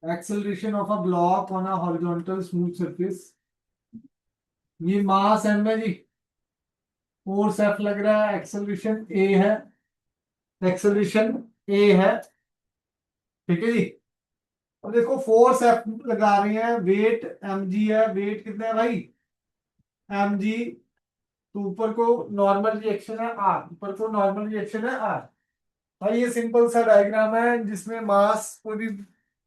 Acceleration of a block on a horizontal smooth surface. ये मास M है जी, force F लग रहा है, एक्सेलरेशन ए है, एक्सेलरेशन ए है। ठीक है जी। अब देखो फोर्स एफ लगा रहे हैं, वेट एम जी है, वेट कितना है भाई एम जी। तो ऊपर को नॉर्मल रिएक्शन है आर, ऊपर को नॉर्मल रिएक्शन है आर। भाई ये सिंपल सा डायग्राम है जिसमें मास कोई भी,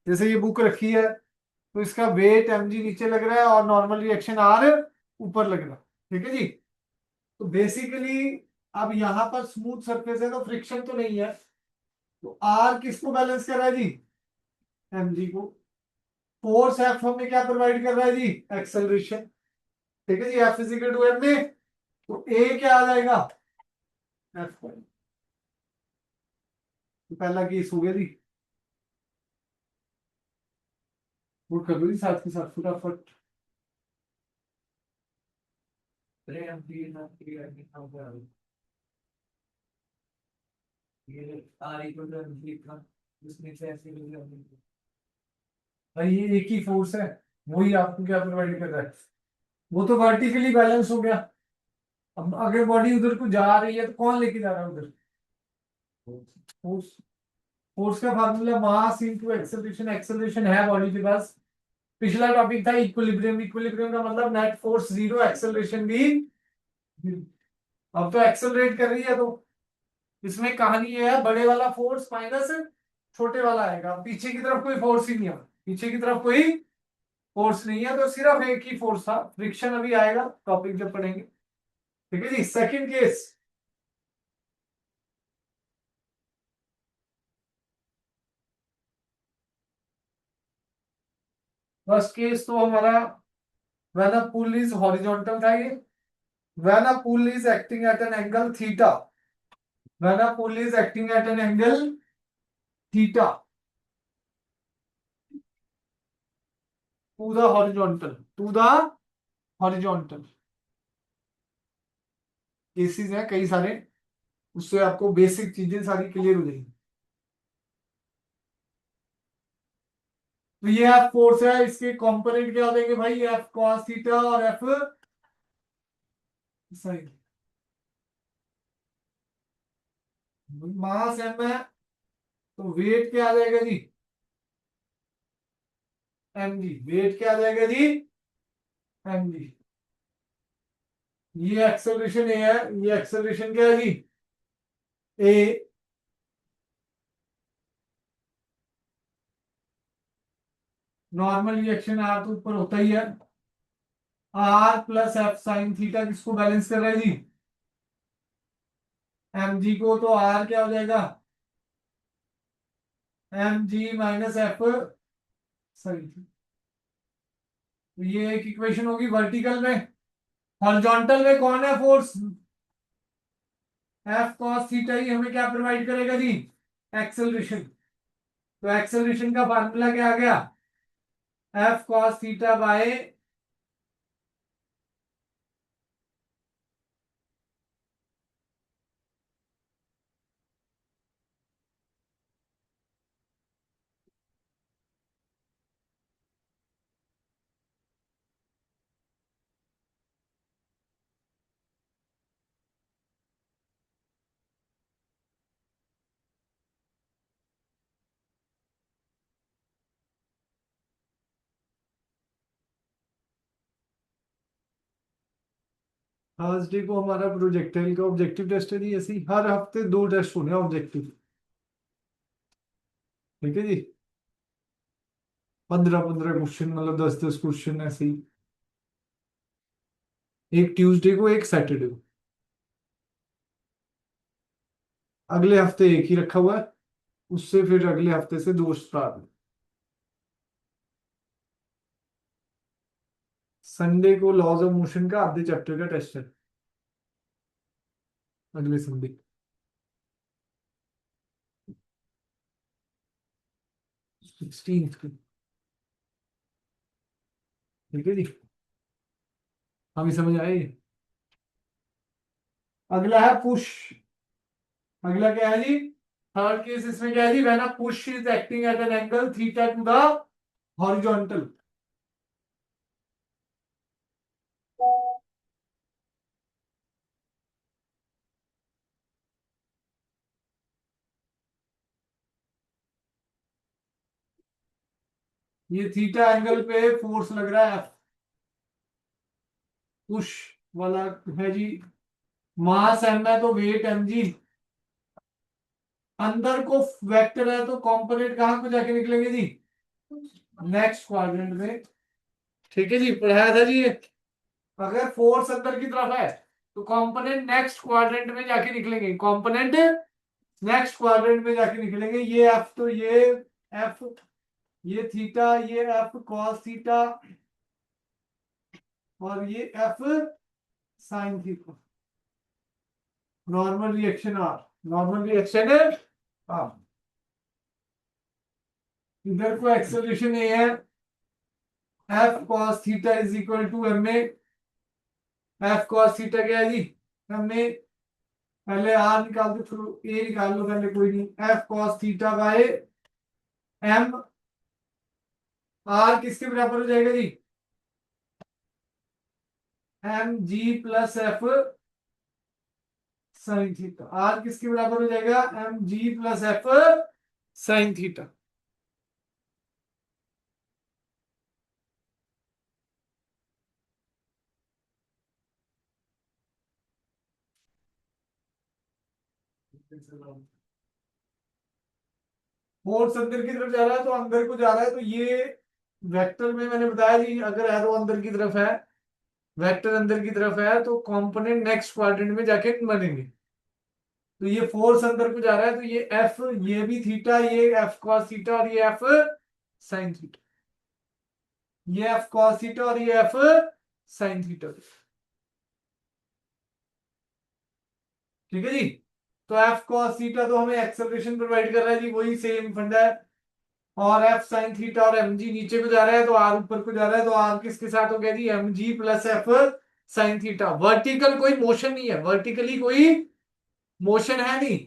जैसे ये बुक रखी है तो इसका वेट एम जी नीचे लग रहा है और नॉर्मल रिएक्शन आर ऊपर लग रहा है। ठीक है जी। तो बेसिकली अब यहां पर स्मूथ सरफेस है तो फ्रिक्शन तो नहीं है, तो आर किसको बैलेंस कर रहा है जी, एम जी को। फोर्स एफ हमें क्या प्रोवाइड कर रहा है जी, एक्सेलरेशन। ठीक है जी, एफ इजिकल टू एम में, तो ए क्या आ जाएगा एफ। तो पहला केस हो गया जी, वो कर दो जी साथ के साथ फटाफट। अरे हम ये R equal to M g का, जिसमें से ऐसे भाई ये एक ही फोर्स है, वही आपको क्या प्रोवाइड कर रहा है, वो तो वर्टिकली बैलेंस हो गया। अब अगर बॉडी उधर को जा रही है तो कौन लेके जा रहा है उधर, फोर्स। फोर्स का formula mass into acceleration, acceleration है बॉडी के पास। पिछला टॉपिक था इक्विलिब्रियम, इक्विलिब्रियम का मतलब नेट फोर्स जीरो, एक्सेलरेशन भी zero। अब तो एक्सेलरेट कर रही है तो इसमें कहानी ये है, बड़े वाला फोर्स माइनस छोटे वाला आएगा, पीछे की तरफ कोई फोर्स ही नहीं है, पीछे की तरफ कोई फोर्स नहीं है, तो सिर्फ एक ही फोर्स था, फ्रिक्शन अभी आएगा टॉपिक जब पढ़ेंगे। ठीक है जी। सेकंड केस, फर्स्ट केस तो हमारा when a pull is horizontal था ये, when a pull is acting at an angle theta, when a pull is acting at an angle theta to the horizontal, to the horizontal. Cases हैं कई सारे, उससे आपको basic चीजें सारी clear हो जाएंगी। तो ये एफ फोर्स है, इसके कंपोनेंट क्या हो जाएंगे भाई, एफ कॉस थीटा और एफ साइन। मास एम है तो वेट क्या आ जाएगा जी, एम जी। वेट क्या आ जाएगा जी, एम जी। ये एक्सेलरेशन ए है, ये एक्सेलरेशन क्या है जी, ए। नॉर्मल रिएक्शन आर तो ऊपर होता ही है, R plus F sine theta किसको बैलेंस कर रहा है जी, एम जी को। तो आर क्या हो जाएगा, M G minus F sine. तो ये एक इक्वेशन होगी वर्टिकल में। हॉरिजॉन्टल में कौन है फोर्स, एफ कॉस थीटा ही हमें क्या प्रोवाइड करेगा जी, एक्सेलरेशन। तो एक्सेलरेशन का फार्मूला क्या आ गया, F cos theta bye, Thursday को हमारा प्रोजेक्टाइल का ऑब्जेक्टिव टेस्ट है जी। ऐसे ही हर हफ्ते दो टेस्ट होने ऑब्जेक्टिव। ठीक है जी। 15-15 क्वेश्चन, मतलब 10-10 क्वेश्चन ऐसे ही, एक ट्यूसडे को एक सैटरडे को। अगले हफ्ते एक ही रखा हुआ है, उससे फिर अगले हफ्ते से दो स्टार्ट। संडे को लॉज ऑफ मोशन का आधे चैप्टर का टेस्ट है, अगले संडे। 16 को। ठीक है जी। अभी समझ आए। अगला है पुश। अगला क्या है जी, थर्ड केस इसमें क्या है जी, when a push is acting at an angle theta to the horizontal. ये थीटा एंगल पे फोर्स लग रहा है F, पुश वाला है जी। मास m है तो वेट mg। अंदर को वेक्टर है तो कंपोनेंट कहां को जाके निकलेंगे जी? नेक्स्ट क्वाड्रेंट में। ठीक है जी, पढ़ाया था जी ये। अगर फोर्स अंदर की तरफ है तो कंपोनेंट नेक्स्ट क्वाड्रेंट में जाके निकलेंगे, कंपोनेंट नेक्स्ट क्वाड्रेंट में जाके निकलेंगे। ये एफ तो ये एफ, ये थीटा, ये एफ कॉस थीटा, और ये F sine theta. Normal reaction R, normal reaction R. इधर को एक्सेलरेशन ए है, F cos theta is equal to m a. F cos theta क्या है जी? हमने पहले आर निकाल दो, फिर ए निकाल लो पहले, कोई नहीं। F cos theta by M. R किसके बराबर हो जाएगा जी? M G plus F sine theta. R किसके बराबर हो जाएगा? M G plus F sine theta. Force अंदर की तरफ जा रहा है तो अंदर को जा रहा है, तो ये वेक्टर में मैंने बताया जी, अगर एरो अंदर की तरफ है, वेक्टर अंदर की तरफ है, तो कंपोनेंट नेक्स्ट क्वाड्रेंट में जाके बनेंगे। तो ये फोर्स अंदर को जा रहा है तो ये एफ, ये भी थीटा, ये एफ कॉस थीटा और ये एफ साइन थीटा। ये एफ कॉस थीटा और ये एफ साइन थीटा। ठीक है जी। तो एफ कॉस थीटा तो हमें एक्सेलरेशन प्रोवाइड कर रहा है जी, वही सेम फंडा है। और एफ साइन थीटा और एम जी नीचे को जा रहा है तो आर ऊपर को जा रहा है, तो आर किसके साथ हो गया जी? M G plus F sine theta. Vertical कोई मोशन नहीं है, वर्टिकली कोई मोशन है नहीं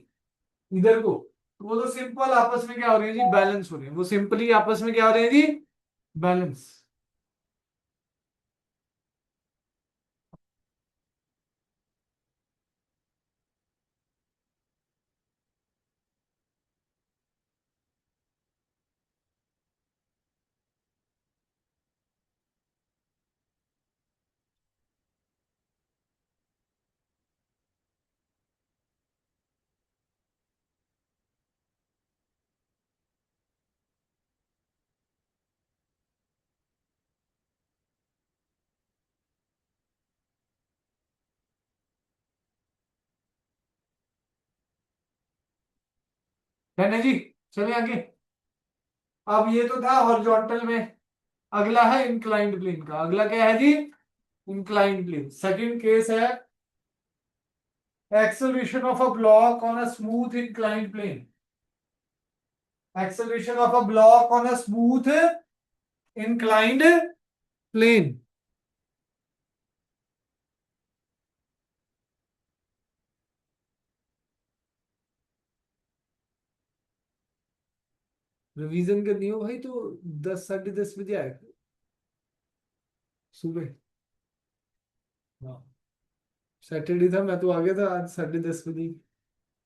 इधर को। तो वो तो सिंपल आपस में क्या हो रहे हैं जी? बैलेंस हो रहे हैं। वो सिंपली आपस में क्या हो रहे हैं जी? बैलेंस। है जी। चलिए आगे। अब ये तो था हॉरिजॉन्टल में। अगला है इंक्लाइंड प्लेन का। अगला क्या है जी? Inclined plane. सेकंड केस है acceleration of a block on a smooth inclined plane. Acceleration of a block on a smooth inclined plane. Revision करनी हो भाई तो 10 साढ़े 10 बजे आए सुबह। हाँ, सैटरडे था, मैं तो आ गया था आज 10:30 बजे।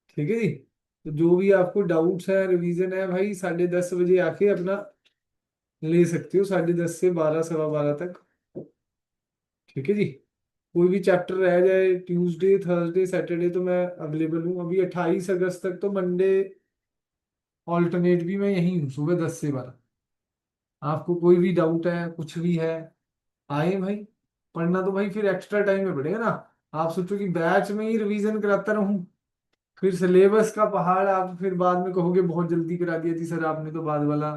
ठीक है जी। तो जो भी आपको डाउट्स है, रिवीजन है भाई, 10:30 बजे आके अपना ले सकते हो, 10:30 से 12 सवा 12 तक। ठीक है जी। कोई भी चैप्टर रह जाए ट्यूसडे थर्सडे सैटरडे तो मैं अवेलेबल हूँ। अभी 28 अगस्त तक तो मंडे ऑल्टरनेट भी मैं यहीं हूँ, सुबह 10 से 12। आपको कोई भी डाउट है, कुछ भी है, आए भाई। पढ़ना तो भाई फिर एक्स्ट्रा टाइम में पड़ेगा ना। आप सोचो कि बैच में ही रिवीजन कराता रहूं, फिर सिलेबस का पहाड़, आप फिर बाद में कहोगे बहुत जल्दी करा दिया थी सर आपने तो बाद वाला।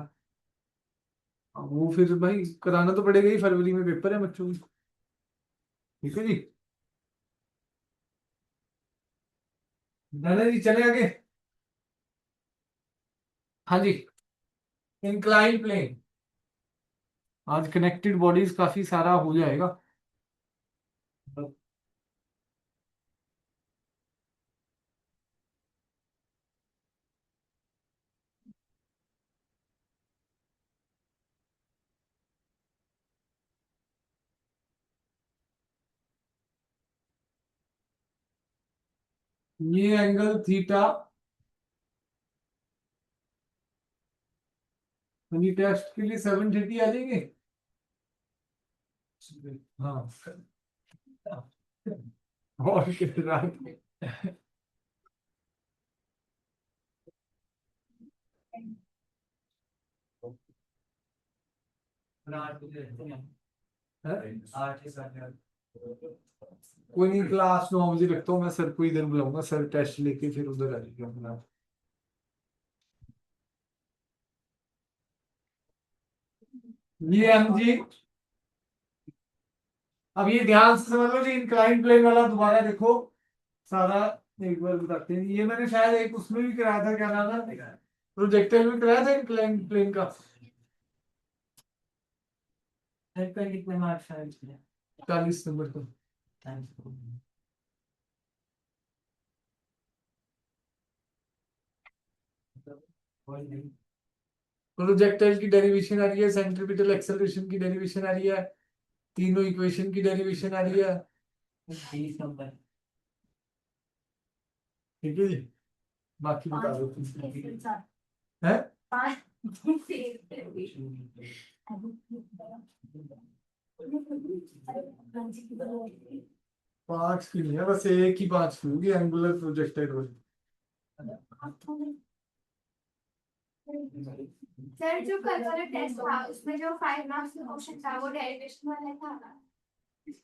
अब वो फिर भाई कराना तो पड़ेगा ही, फरवरी में पेपर है बच्चों की। ठीक है जी। धने जी चले आगे। हाँ जी। Incline plane. आज कनेक्टेड बॉडीज काफी सारा हो जाएगा। ये एंगल थीटा, यानी टेस्ट के लिए 730 आ जाएंगे। हाँ, और कितना? कोई नहीं, क्लास 9 बजे रखता हूँ मैं, सर को इधर बुलाऊंगा, सर टेस्ट लेके फिर उधर आ जाएगा अपना। ये एम जी, अब ये ध्यान से समझ लो जी, इंक्लाइन प्लेन वाला दोबारा देखो सारा, एक बार बताते हैं। ये मैंने शायद एक उसमें भी कराया था, क्या नाम है, प्रोजेक्टर में कराया था इंक्लाइन प्लेन का। कितने मार्क्स, 40 नंबर का। प्रोजेक्टाइल की डेरिवेशन आ रही है, सेंट्रीपिटल एक्सेलरेशन की डेरिवेशन आ रही है, तीनों इक्वेशन की डेरिवेशन आ रही है। ठीक है जी, बाकी बता दो है। पांच की नहीं है, बस एक ही पांच की होगी, एंगुलर प्रोजेक्टाइल वाली। सर जो कल वाला टेस्ट था उसमें जो 5 मार्क्स का क्वेश्चन था वो डेरिवेशन वाला था ना?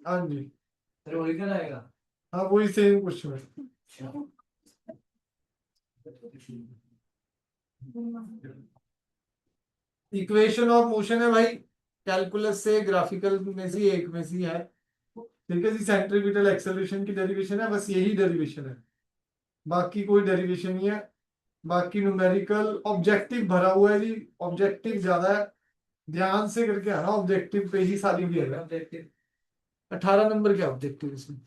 हाँ जी, सर वही का आएगा। हाँ, वही सेम क्वेश्चन है। इक्वेशन ऑफ मोशन है भाई, कैलकुलस से, ग्राफिकल में से एक में से है। ठीक है जी, सेंट्रीपिटल एक्सेलरेशन की डेरिवेशन है, बस यही डेरिवेशन है, बाकी कोई डेरिवेशन नहीं है। बाकी न्यूमेरिकल ऑब्जेक्टिव भरा हुआ है जी, ऑब्जेक्टिव ज्यादा है, ध्यान से करके आना, ऑब्जेक्टिव पे ही सारी भी है। ऑब्जेक्टिव 18 नंबर क्या ऑब्जेक्टिव इसमें,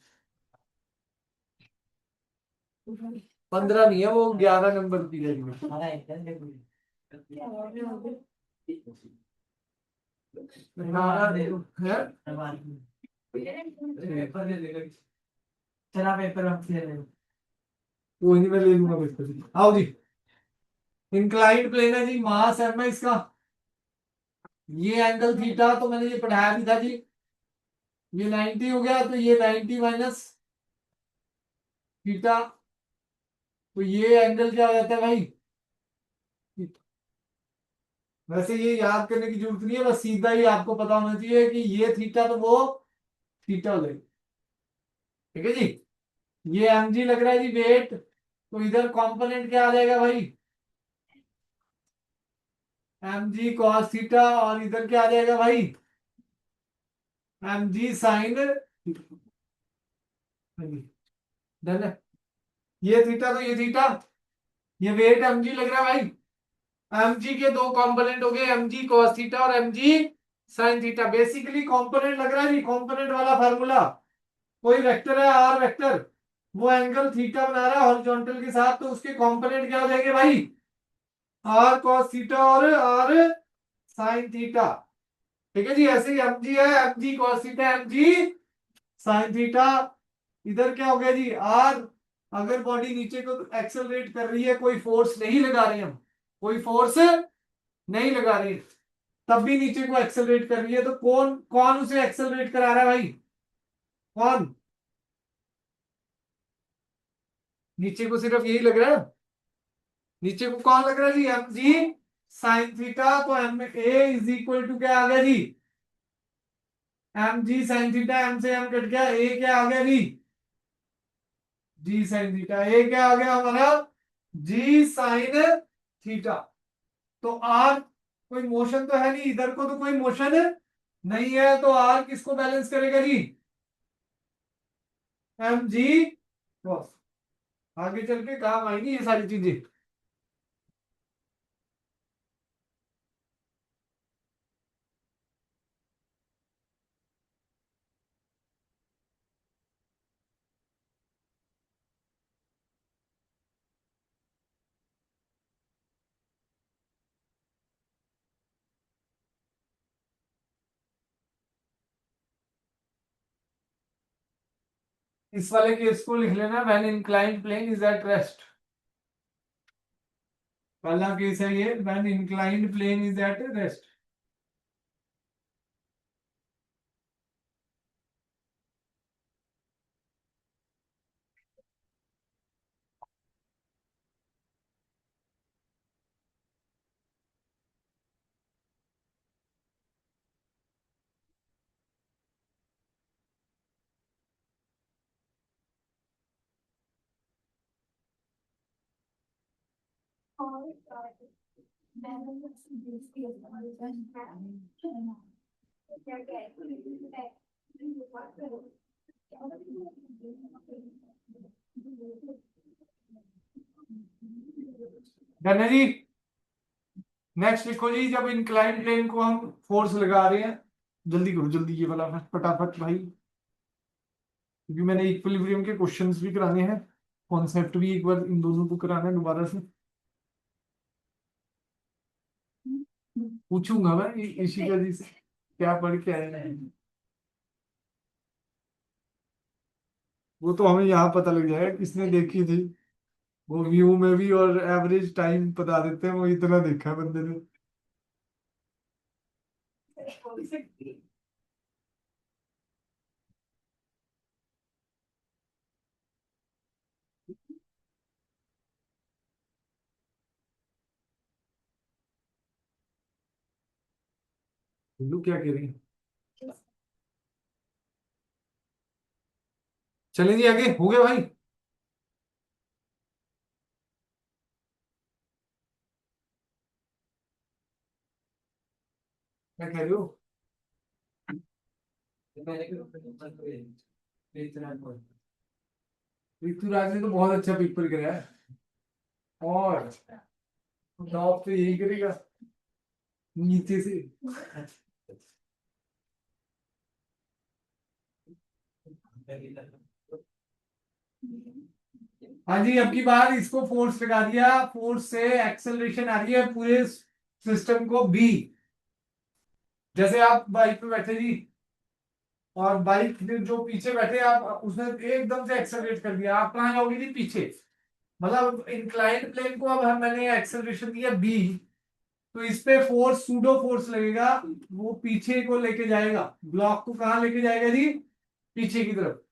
15 नहीं है, वो 11 नंबर की डेरिवेशन। 18 है। चला पेपर कोई नहीं, मैं ले लूंगा पेपर। आओ जी, इंक्लाइंड प्लेन है जी, मास एम है इसका, ये एंगल थीटा तो मैंने ये पढ़ाया भी था जी, ये 90 हो गया, तो ये 90 माइनस थीटा, तो ये एंगल क्या हो जाता है भाई। वैसे ये याद करने की जरूरत नहीं है, बस सीधा ही आपको पता होना चाहिए कि ये थीटा तो वो थीटा हो जाएगा। ठीक है जी, ये एम जी लग रहा है जी वेट, तो इधर कंपोनेंट क्या आ जाएगा भाई, एम जी कॉस थीटा, और इधर क्या आ जाएगा भाई, एम जी साइन। डन है, ये थीटा तो ये थीटा, ये वेट एम जी लग रहा है भाई। एम जी के दो कंपोनेंट हो गए, एम जी कॉस थीटा और एम जी साइन थीटा, बेसिकली कंपोनेंट लग रहा है जी, कंपोनेंट वाला फार्मूला, कोई वेक्टर है आर वेक्टर, वो एंगल थीटा बना रहा है हॉरिजॉन्टल के साथ, तो उसके कंपोनेंट क्या हो जाएंगे भाई, आर कॉस थीटा और आर साइन थीटा। ठीक है जी, ऐसे ही एम जी है, m g cos theta, m जी साइन थीटा। इधर क्या हो गया जी, आर, अगर बॉडी नीचे को एक्सेलरेट कर रही है, कोई फोर्स नहीं लगा रहे हम, कोई फोर्स नहीं लगा रहे, तब भी नीचे को एक्सेलरेट कर रही है, तो कौन कौन उसे एक्सेलरेट करा रहा है भाई, कौन, नीचे को सिर्फ यही लग रहा है, नीचे को कौन लग रहा है जी, एम जी साइन थीटा, तो M A is equal to क्या आ गया जी, एम जी साइन थीटा, एम से एम कट गया, ए क्या आ गया जी, जी साइन थीटा, ए क्या आ गया हमारा, जी साइन थीटा। तो आर, कोई मोशन तो है नहीं, इधर को तो कोई मोशन नहीं है, तो आर किसको बैलेंस करेगा जी, एम जी कॉस। आगे चल के काम आएंगी ये सारी चीजें। इस वाले केस को लिख लेना, when inclined plane is at rest. पहला केस है ये, when inclined plane is at rest. Done है जी। नेक्स्ट लिखो जी, जब इंक्लाइंड प्लेन को हम फोर्स लगा रहे हैं, जल्दी करो जल्दी ये वाला फटाफट भाई, क्योंकि मैंने इक्विलिब्रियम के क्वेश्चंस भी कराने हैं, कॉन्सेप्ट भी एक बार इन दोनों को कराना है दोबारा से। पूछूंगा मैं ईशिका जी से क्या पढ़ के आए हैं, वो तो हमें यहाँ पता लग जाएगा किसने देखी थी। वो व्यू में भी और एवरेज टाइम बता देते हैं, वो इतना देखा है बंदे ने। लू क्या कह रही है? चलें जी आगे, हो गया भाई। क्या कह रहे हो? ऋतुराज ने तो बहुत अच्छा पेपर कराया है, और टॉप तो यही करेगा नीचे से। हाँ जी, अब की बार इसको फोर्स लगा दिया, फोर्स से एक्सेलरेशन आ रही है पूरे सिस्टम को बी। जैसे आप बाइक पे बैठे जी, और बाइक जो पीछे बैठे आप, उसने एकदम से एक्सेलरेट कर दिया, आप कहाँ जाओगे जी? पीछे। मतलब इंक्लाइंड प्लेन को अब हम मैंने एक्सेलरेशन दिया बी, तो इस पे फोर्स सूडो फोर्स लगेगा, वो पीछे को लेके जाएगा, ब्लॉक को कहाँ लेके जाएगा जी? पीछे की तरफ।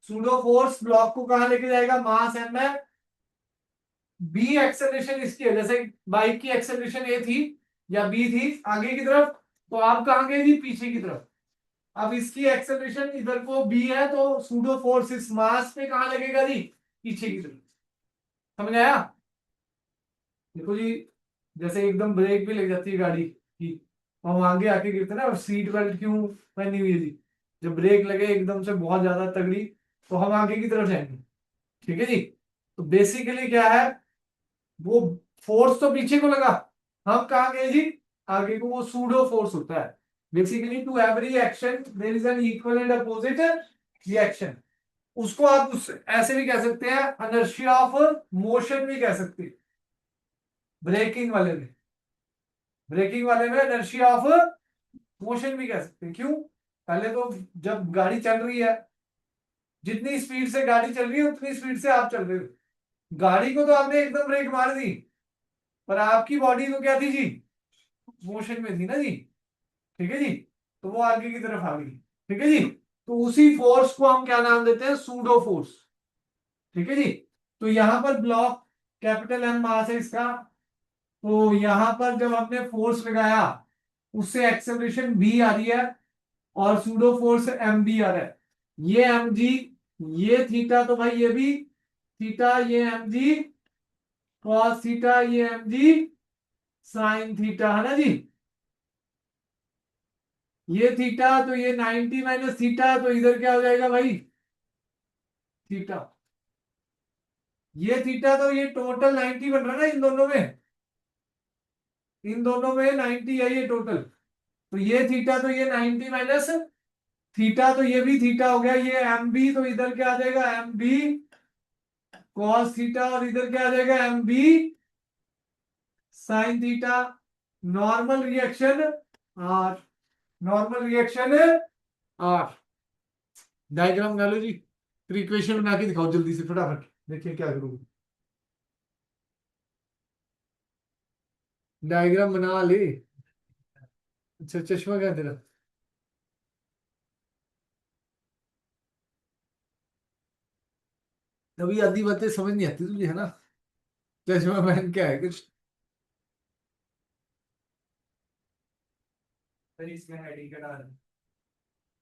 सूडो फोर्स ब्लॉक को कहाँ लेके जाएगा? मास एम में। बी एक्सेलरेशन इसकी है, जैसे बाइक की एक्सेलरेशन ए थी या बी थी आगे की तरफ, तो आप कहाँ गए जी? पीछे की तरफ। अब इसकी एक्सेलरेशन इधर को बी है, तो सूडो फोर्स इस मास पे कहाँ लगेगा जी? पीछे की तरफ। समझ आया? देखो जी, जैसे एकदम ब्रेक भी लग जाती है गाड़ी की, और हम आगे आके गिरते हैं ना, और सीट बेल्ट क्यों पहनी हुई है जी? जब ब्रेक लगे एकदम से बहुत ज्यादा तगड़ी, तो हम आगे की तरफ जाएंगे। ठीक है जी। तो बेसिकली क्या है, वो फोर्स तो पीछे को लगा, हम कहाँ गए जी? आगे को। वो सूडो फोर्स होता है। Basically to every action there is an equal and opposite reaction. उसको आप ऐसे भी कह सकते हैं, इनर्शिया ऑफ मोशन भी कह सकते हैं। ब्रेकिंग वाले में, ब्रेकिंग वाले में इनर्शिया ऑफ मोशन भी कह सकते हैं। क्यों? पहले तो जब गाड़ी चल रही है, जितनी स्पीड से गाड़ी चल रही है उतनी स्पीड से आप चल रहे हो, गाड़ी को तो आपने एकदम ब्रेक मार दी, पर आपकी बॉडी तो क्या थी जी? मोशन में थी ना जी। ठीक है जी। तो वो आगे की तरफ आ गई। ठीक है जी। तो उसी फोर्स को हम क्या नाम देते हैं? Pseudo force. ठीक है जी। तो यहां पर ब्लॉक कैपिटल एम मास है इसका, तो यहां पर जब हमने फोर्स लगाया, उससे एक्सेलरेशन बी आ रही है, और सूडो फोर्स एम बी आ रहा है। ये एम जी, ये थीटा, तो भाई ये भी थीटा, ये एम जी कॉस थीटा, ये एम जी साइन थीटा, है ना जी? ये थीटा, तो ये 90 माइनस थीटा, तो इधर क्या हो जाएगा भाई? थीटा। ये थीटा, तो ये टोटल 90 बन रहा है ना इन दोनों में, इन दोनों में 90 है ये टोटल। तो ये थीटा, तो ये 90 माइनस थीटा, तो ये भी थीटा हो गया। ये एम बी, तो इधर क्या आ जाएगा? एम बी कॉस थीटा, और इधर क्या आ जाएगा? M b sine theta. Normal reaction R, normal reaction R. Diagram डालो जी, फिर इक्वेशन बना के दिखाओ जल्दी से फटाफट, देखिए क्या करूँ। डायग्राम बना ले। अच्छा चश्मा क्या है तेरा? अभी आधी बातें समझ नहीं आती तुझे है ना। चश्मा पहन क्या है कुछ। फिर इसमें हेडिंग का डाल।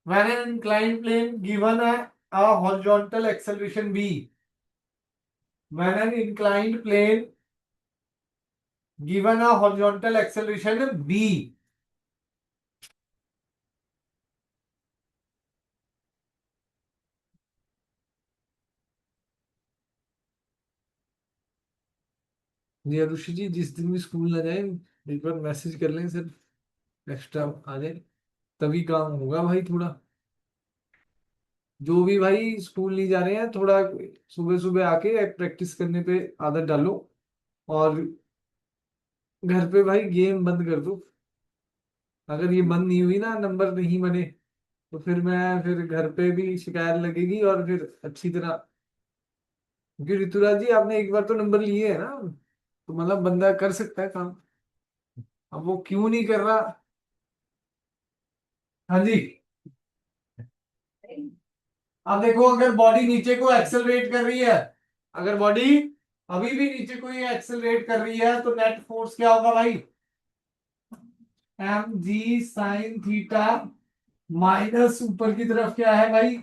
When an inclined plane given a horizontal acceleration v, when an inclined plane given a horizontal acceleration v, जी अनुषी जी जिस दिन भी स्कूल ना जाए एक बार मैसेज कर लें सर, एक्स्ट्रा आ जाए तभी काम होगा भाई थोड़ा। जो भी भाई स्कूल नहीं जा रहे हैं थोड़ा सुबह सुबह आके प्रैक्टिस करने पे आदत डालो, और घर पे भाई गेम बंद कर दो। अगर ये बंद नहीं हुई ना, नंबर नहीं बने, तो फिर घर पे भी शिकायत लगेगी, और फिर अच्छी तरह, क्योंकि ऋतुराज जी आपने एक बार तो नंबर लिए है ना, तो मतलब बंदा कर सकता है काम। अब वो क्यों नहीं कर रहा। हाँ जी। अब देखो अगर बॉडी नीचे को एक्सेलरेट कर रही है, अगर बॉडी अभी भी नीचे को ये एक्सेलरेट कर रही है, तो नेट फोर्स क्या होगा भाई? एम जी साइन थीटा माइनस ऊपर की तरफ क्या है भाई?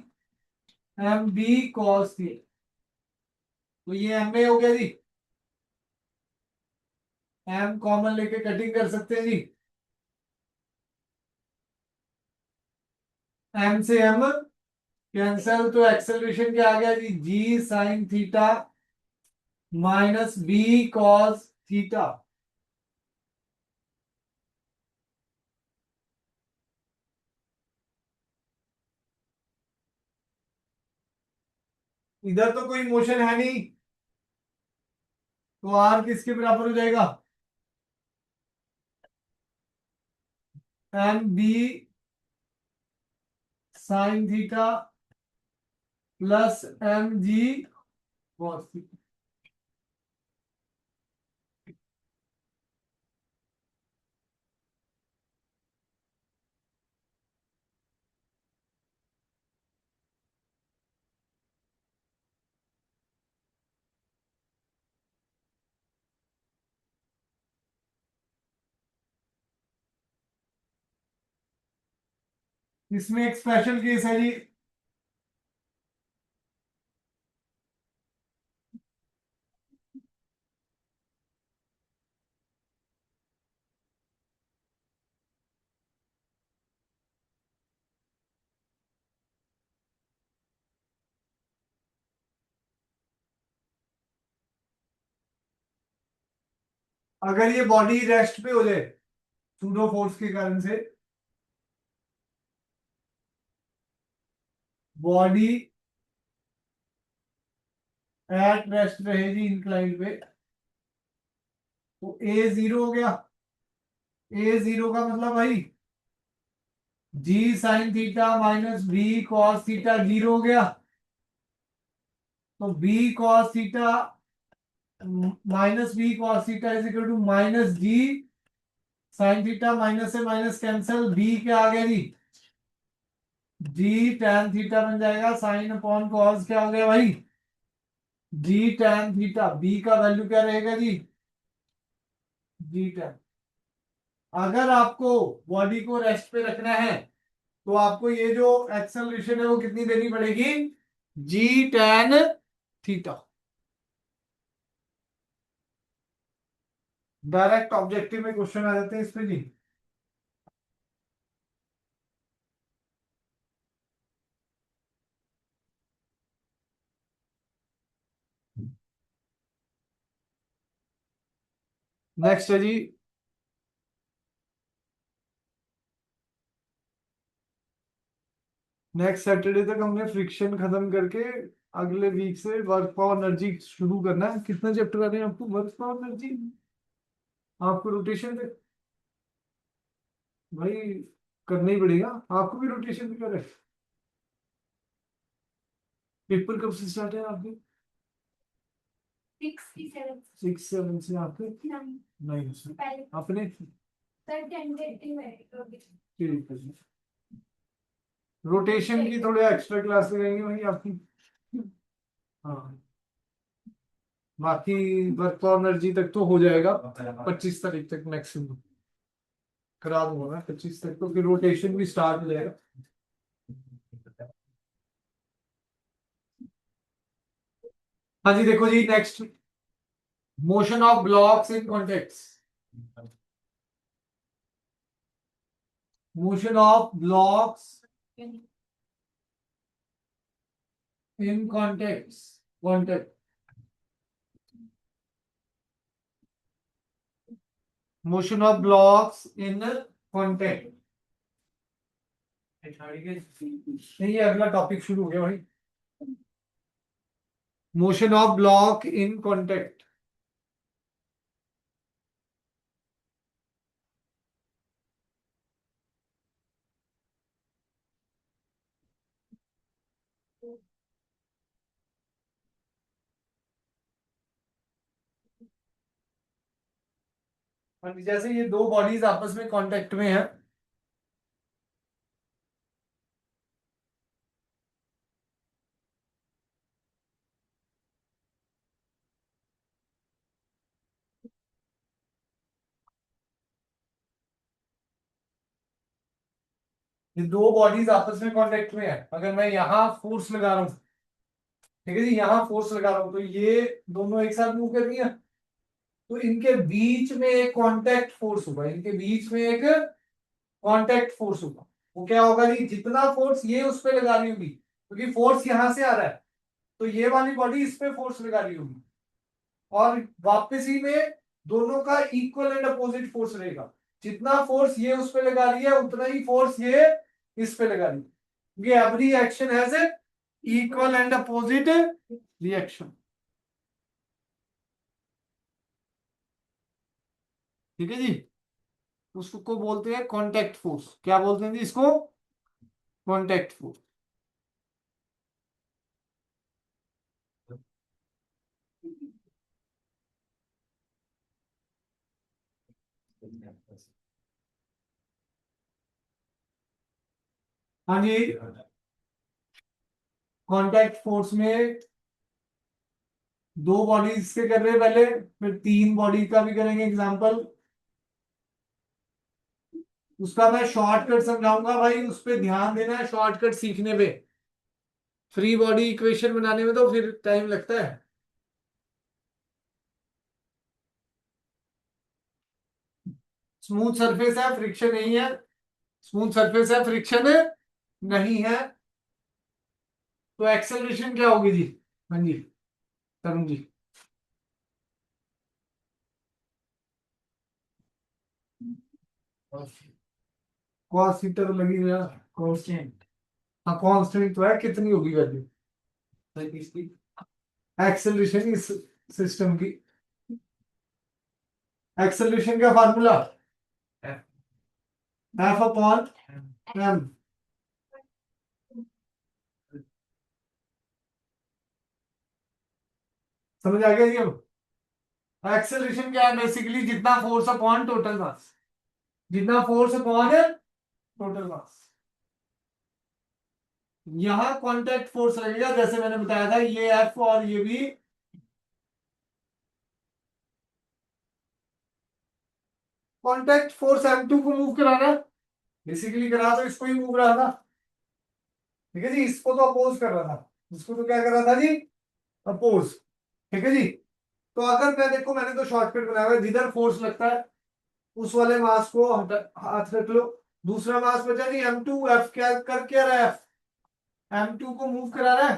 M B cos theta. तो ये एम ए हो गया जी। एम कॉमन लेके कटिंग कर सकते हैं जी। एम से एम कैंसल, तो एक्सेलरेशन क्या आ गया जी? G sine theta minus B cos theta. इधर तो कोई मोशन है नहीं, तो आर किसके बराबर हो जाएगा? M b sine theta plus m g cos theta. इसमें एक स्पेशल केस है जी। अगर ये बॉडी रेस्ट पे हो जाए सूडो फोर्स के कारण से, बॉडी एट रेस्ट रहेगी इंक्लाइन पे, तो ए जीरो हो गया। ए जीरो का मतलब भाई G sine theta minus B cos theta zero हो गया। तो B cos theta minus B cos theta is equal to minus G sine theta, minus से माइनस कैंसल, बी क्या आ गया जी? जी tan थीटा बन जाएगा, साइन अपॉन कॉस क्या हो गया भाई? जी tan थीटा। बी का वैल्यू क्या रहेगा जी? जी tan। अगर आपको बॉडी को रेस्ट पे रखना है, तो आपको ये जो एक्सेलरेशन है वो कितनी देनी पड़ेगी? जी tan थीटा। डायरेक्ट ऑब्जेक्टिव में क्वेश्चन आ जाते हैं इस पे जी। नेक्स्ट है जी, नेक्स्ट सैटरडे तक हमने फ्रिक्शन खत्म करके अगले वीक से वर्क पावर एनर्जी शुरू करना है। कितना चैप्टर आ रहे हैं आपको वर्क पावर एनर्जी? आपको रोटेशन पे भाई करना ही पड़ेगा, आपको भी रोटेशन पे करे। पेपर कब से स्टार्ट है आपके? 67 6-7 से आपके 9 से पहले अपने। सर टेंटेटिव है ठीक है जी। रोटेशन की थोड़े एक्स्ट्रा क्लास लगाएंगे भाई आपकी। हाँ, बाकी वर्क फॉर एनर्जी तक तो हो जाएगा 25 तारीख तक मैक्सिमम करा दूंगा मैं। 25 तक तो फिर रोटेशन भी स्टार्ट हो जाएगा। हाँ जी, देखो जी, next motion of blocks in contacts. Motion of blocks in contacts. Contact, motion of blocks in contact. नहीं, ये अगला टॉपिक शुरू हो गया भाई। Motion of block in contact. जैसे ये दो बॉडीज आपस में कांटेक्ट में है, ये दो बॉडीज आपस में कांटेक्ट में है, अगर मैं यहाँ फोर्स लगा रहा हूँ, ठीक है जी, यहाँ फोर्स लगा रहा हूँ तो ये दोनों एक साथ मूव कर रही है, तो इनके बीच में एक कांटेक्ट फोर्स होगा, इनके बीच में एक कांटेक्ट फोर्स होगा। वो क्या होगा जी, जितना फोर्स ये उस पे लगा रही होगी, क्योंकि फोर्स यहां से आ रहा है, तो ये वाली बॉडी इस पे फोर्स लगा रही होगी, और वापस ही में दोनों का इक्वल एंड अपोजिट फोर्स रहेगा। जितना फोर्स ये उस पे लगा रही है उतना ही फोर्स ये इस पे लगा रही है। ये every action has a equal and opposite reaction. ठीक है जी, उसको बोलते हैं कांटेक्ट फोर्स। क्या बोलते हैं जी इसको? Contact force. हाँ जी, कांटेक्ट फोर्स में दो बॉडीज से कर रहे हैं पहले, फिर तीन बॉडी का भी करेंगे एग्जांपल। उसका मैं शॉर्टकट समझाऊंगा भाई, उस पर ध्यान देना है शॉर्टकट सीखने पे। फ्री बॉडी इक्वेशन बनाने में तो फिर टाइम लगता है। स्मूथ सरफेस है, फ्रिक्शन नहीं है। स्मूथ सरफेस है, फ्रिक्शन नहीं है, तो एक्सेलरेशन क्या होगी जी? हाँ जी, तरुण जी। कॉस थीटा तो लगी रहा, कांस्टेंट। हाँ, कांस्टेंट तो है, कितनी होगी वैल्यू इसकी एक्सेलरेशन इस सिस्टम की? एक्सेलरेशन का फार्मूला एफ अपॉन एम। समझ आ गया जी? अब एक्सेलरेशन क्या है? बेसिकली जितना फोर्स अपॉन टोटल मास, जितना फोर्स अपॉन टोटल मास। यहां कांटेक्ट फोर्स लगेगा, जैसे मैंने बताया था, ये एफ और ये भी कांटेक्ट फोर्स M2 को मूव करा रहा है, बेसिकली करा तो इसको ही मूव रहा था। ठीक है जी, इसको तो अपोज कर रहा था, इसको तो क्या कर रहा था जी? अपोज। ठीक है जी, तो अगर मैं देखो, मैंने तो शॉर्टकट बनाया हुआ है, जिधर फोर्स लगता है उस वाले मास को हाथ रख लो। दूसरा मास बचा जी M2, एफ क्या कर क्या रहा है? M2 को मूव करा रहा है।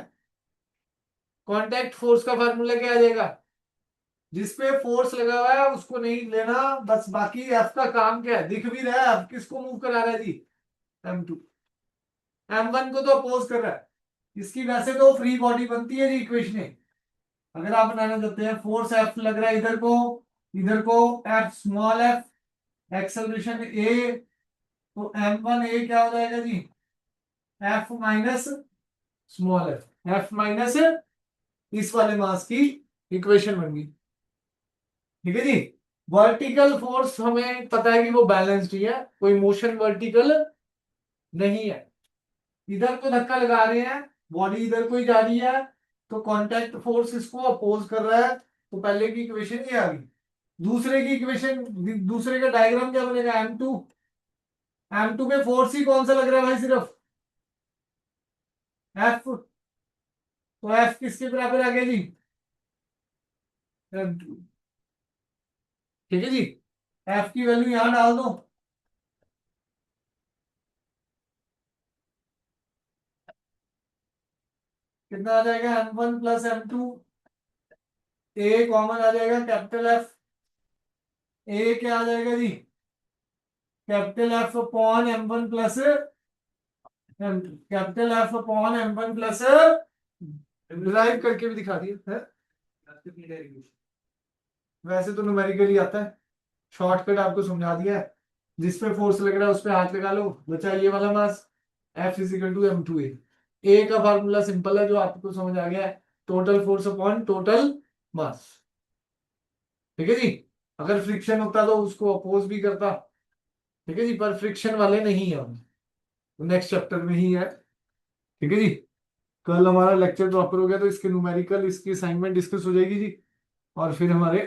कांटेक्ट फोर्स का फार्मूला क्या आ जाएगा? जिसपे फोर्स लगा हुआ है उसको नहीं लेना, बस बाकी एफ का काम क्या है, दिख भी रहा है, एफ किसको मूव करा रहा है जी? M2। M1 को तो अपोज कर रहा है। इसकी वैसे तो फ्री बॉडी बनती है जी इक्वेशन। अगर आप बनाना चाहते हैं, फोर्स एफ लग रहा है इधर को F small F, acceleration A, तो M1 ए क्या हो जाएगा जी? F minus small F. F minus इस वाले मास की इक्वेशन बन गई। ठीक है जी। वर्टिकल फोर्स हमें पता है कि वो बैलेंस्ड ही है, कोई मोशन वर्टिकल नहीं है। इधर को धक्का लगा रहे हैं, बॉडी इधर को ही जा रही है, तो कांटेक्ट फोर्स इसको अपोज कर रहा है, तो पहले की इक्वेशन ये आ गई। दूसरे की इक्वेशन, दूसरे का डायग्राम क्या बनेगा, M2। M2 पे फोर्स ही कौन सा लग रहा है भाई, सिर्फ F। तो F किसके बराबर आ गया जी, M2। ठीक है जी। F की वैल्यू यहां डाल दो, कितना आ जाएगा, M1 प्लस M2। ए कॉमन आ जाएगा, कैपिटल F। ए क्या आ जाएगा जी, capital F upon M1 plus M2। Capital F upon M1 plus, derive करके भी दिखा दिया है। वैसे तो न्यूमेरिकली आता है, शॉर्टकट आपको समझा दिया है। जिस पे फोर्स लग रहा है उस पे हाथ लगा लो, बचा ये वाला mass. F is equal to M2A। A का फार्मूला सिंपल है, जो आपको समझ आ गया है, टोटल फोर्स अपॉन टोटल मास। ठीक है जी। अगर फ्रिक्शन होता तो उसको अपोज भी करता। ठीक है जी, पर फ्रिक्शन वाले नहीं है हम, नेक्स्ट चैप्टर में ही है। ठीक है जी। कल हमारा लेक्चर प्रॉपर हो गया तो इसके न्यूमेरिकल, इसकी असाइनमेंट डिस्कस हो जाएगी जी, और फिर हमारे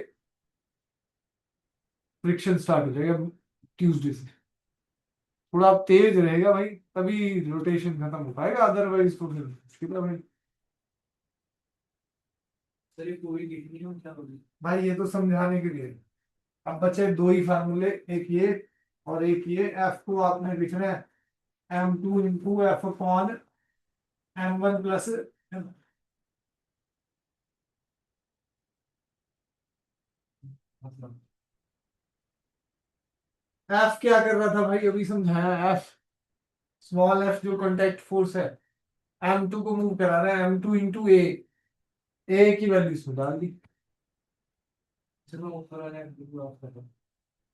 फ्रिक्शन स्टार्ट हो जाएगा ट्यूसडे से। थोड़ा तेज रहेगा भाई, तभी रोटेशन खत्म हो पाएगा, अदरवाइज तो फिर मुश्किल है भाई। चलिए कोई नहीं हो, क्या होगी भाई, ये तो समझाने के लिए। अब बचे दो ही फार्मूले, एक ये और एक ये। एफ को आपने लिखना है M2 into F upon M1 plus. F क्या कर रहा था भाई, अभी समझाया। एफ, स्मॉल एफ जो कांटेक्ट फोर्स है, M2 को मूव करा रहा है, M2 इंटू ए की वैल्यू इसमें डाल दी। चलो ऊपर वाला M2 ऑफ कर दो,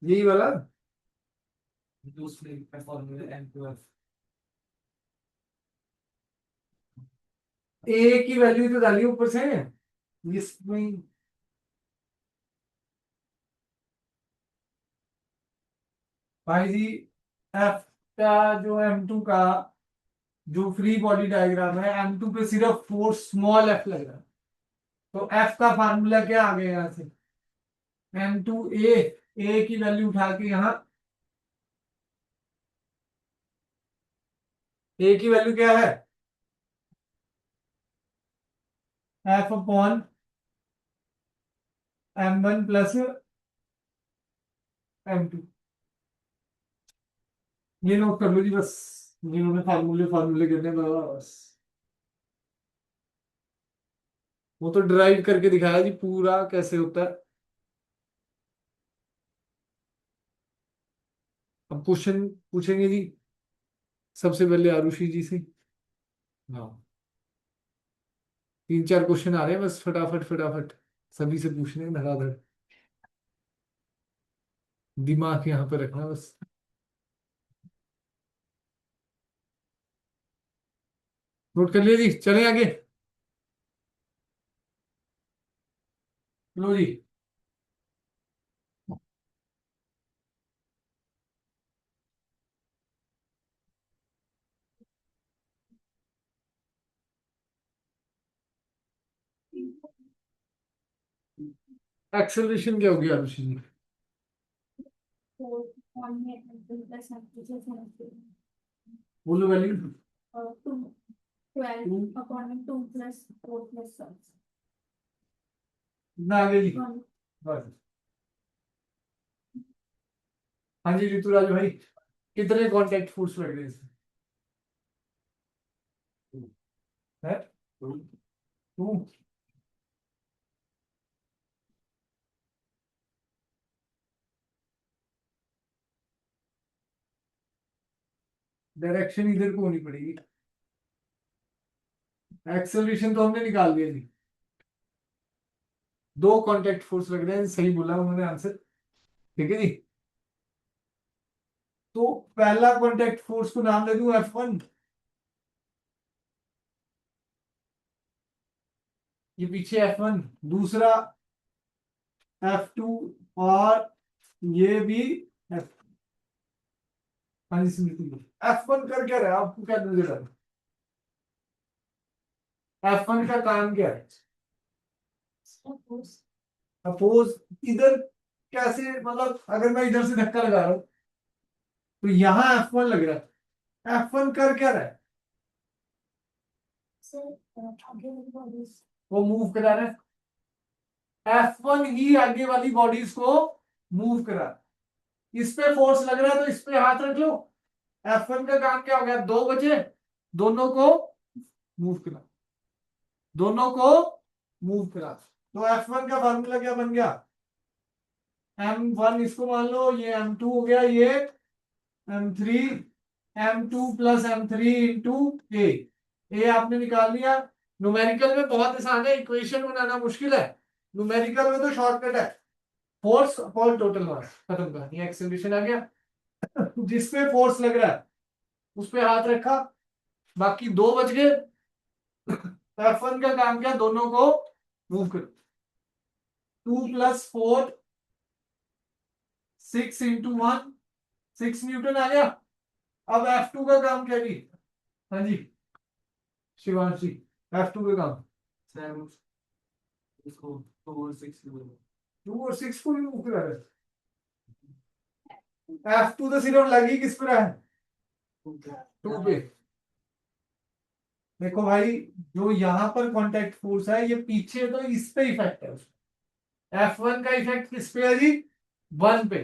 यही वाला दूसरे फॉर्मूले M2F। ए की वैल्यू तो डाली ऊपर से इसमें। भाई जी, एफ का जो M2 का जो फ्री बॉडी डायग्राम है, M2 पे सिर्फ फोर्स स्मॉल एफ लग रहा है, तो एफ का फार्मूला क्या आ गया यहाँ से, M2A। ए की वैल्यू उठा के यहाँ, ए की वैल्यू क्या है, F upon M1 plus M2। ये नोट कर लो जी बस, जिन्होंने फार्मूले फार्मूले करने बस। वो तो ड्राइव करके दिखाया जी पूरा कैसे होता है। अब क्वेश्चन पूछेंगे जी, सबसे पहले आरुषि जी से। हाँ, 3-4 क्वेश्चन आ रहे हैं बस, फटाफट फटाफट सभी से पूछने हैं धड़ाधड़। दिमाग यहाँ पे रखना बस। नोट कर लिया जी, चलें आगे। लो जी। एक्सेलरेशन क्या होगी आरुषि जी, So, on here, plus plus बोलो वैल्यू। 2, 12 upon 2 plus 4 plus 6. कितना आगे जी, बस। हाँ जी ऋतुराज भाई, कितने कांटेक्ट फोर्स लग रहे हैं इसमें, है 2। डायरेक्शन इधर को होनी पड़ेगी। एक्सेलरेशन तो हमने निकाल दिया जी, 2 कांटेक्ट फोर्स लग रहे हैं, सही बोला उन्होंने आंसर। ठीक है जी। तो पहला कांटेक्ट फोर्स को नाम दे दूं F1। ये पीछे F1, दूसरा F2 और ये भी F। हाँ जी स्मृति, F1 कर क्या रहा है आपको क्या नजर आ रहा है? F1 का काम क्या है? सपोज इधर कैसे, मतलब अगर मैं इधर से धक्का लगा रहा हूं तो यहां F1 लग रहा है। F1 कर क्या रहा है? वो मूव करा रहा है। F1 ही आगे वाली बॉडीज को मूव करा रहा है। इस पे फोर्स लग रहा है तो इस पे हाथ रख लो। F1 का काम क्या हो गया? दो बचे, दोनों को मूव करा, दोनों को मूव करा। तो F1 का फार्मूला क्या बन गया? M1 इसको मान लो, ये M2 हो गया, ये M3, M2 plus M3 into ए आपने निकाल लिया। न्यूमेरिकल में बहुत आसान है, इक्वेशन बनाना मुश्किल है, न्यूमेरिकल में तो शॉर्टकट है। फोर्स अपॉन टोटल मास, खत्म कर, ये एक्सेलरेशन आ गया। जिसपे फोर्स लग रहा है उस पे हाथ रखा, बाकी दो बच गए। F1 का काम क्या? दोनों को मूव कर। 2 + 4 6 इंटू 1 6 न्यूटन आ गया। अब F2 का काम क्या जी? हाँ जी शिवांशी, F2 का काम? इसको 2 और 6 को भी मूव करा है। F2 तो सिर्फ लगी किस पर है? 2 पे। देखो भाई, जो यहां पर कांटेक्ट फोर्स है ये पीछे तो इस पे इफेक्ट है उसका। F1 का इफेक्ट किस पे है जी? 1 पे।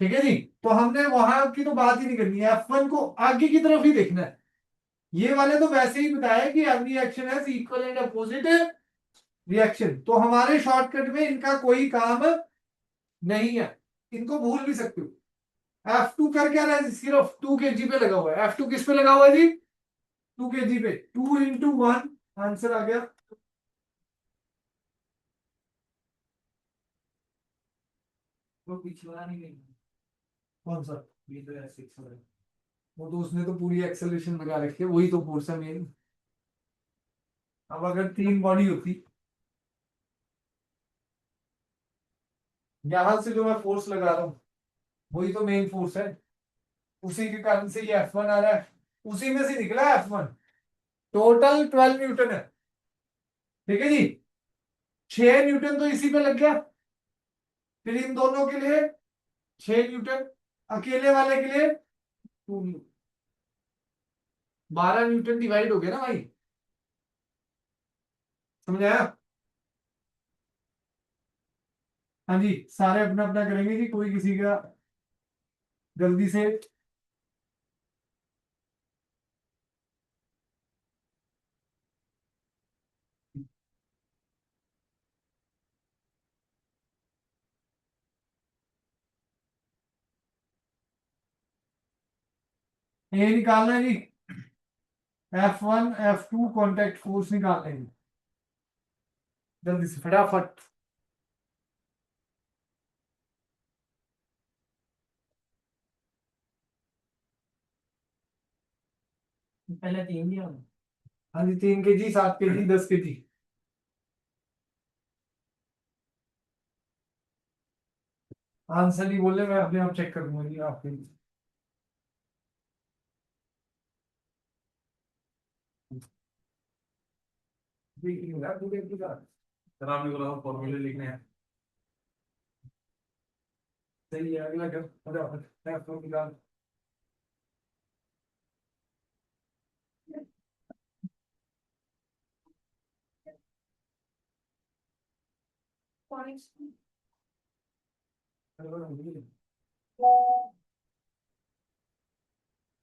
ठीक है जी, तो हमने वहां की तो बात ही नहीं करनी है, F1 को आगे की तरफ ही देखना है। ये वाले तो वैसे ही बताया कि every action has equal and opposite reaction, तो हमारे शॉर्टकट में इनका कोई काम नहीं है, इनको भूल भी सकते हो। F2 कर क्या रहा है? सिर्फ 2 kg पे लगा हुआ है। F2 किस पे लगा हुआ है जी? 2 kg पे। 2 × 1 आंसर आ गया। वो पीछे वाला नहीं गई। कौन सा? ये तो ऐसे वो तो उसने तो पूरी एक्सेलरेशन लगा रखी है, वही तो फोर्स है मेन। अब अगर 3 बॉडी होती, यहां से जो मैं फोर्स लगा रहा हूँ वही तो मेन फोर्स है, उसी के कारण से ये F1 आ रहा है, उसी में से निकला है F1। टोटल 12 न्यूटन है। ठीक है जी, 6 न्यूटन तो इसी पे लग गया, फिर इन दोनों के लिए 6 न्यूटन, अकेले वाले के लिए 2 न्यूटन। 12 न्यूटन डिवाइड हो गया ना भाई, समझ आया? हाँ जी, सारे अपना अपना करेंगे जी, कोई किसी का जल्दी से। ये निकालना है जी, F1 F2 कॉन्टैक्ट फोर्स निकालना है जी। जल्दी से फटाफट। पहले 3 दिया। हाँ जी, 3 kg 7 kg 10 kg। आंसर ही बोले, मैं अपने आप चेक कर दूंगा जी आपके लिए। सर आपने बोला फॉर्मूले लिखने हैं। सही है, अगला कर फटाफट F1 निकाल।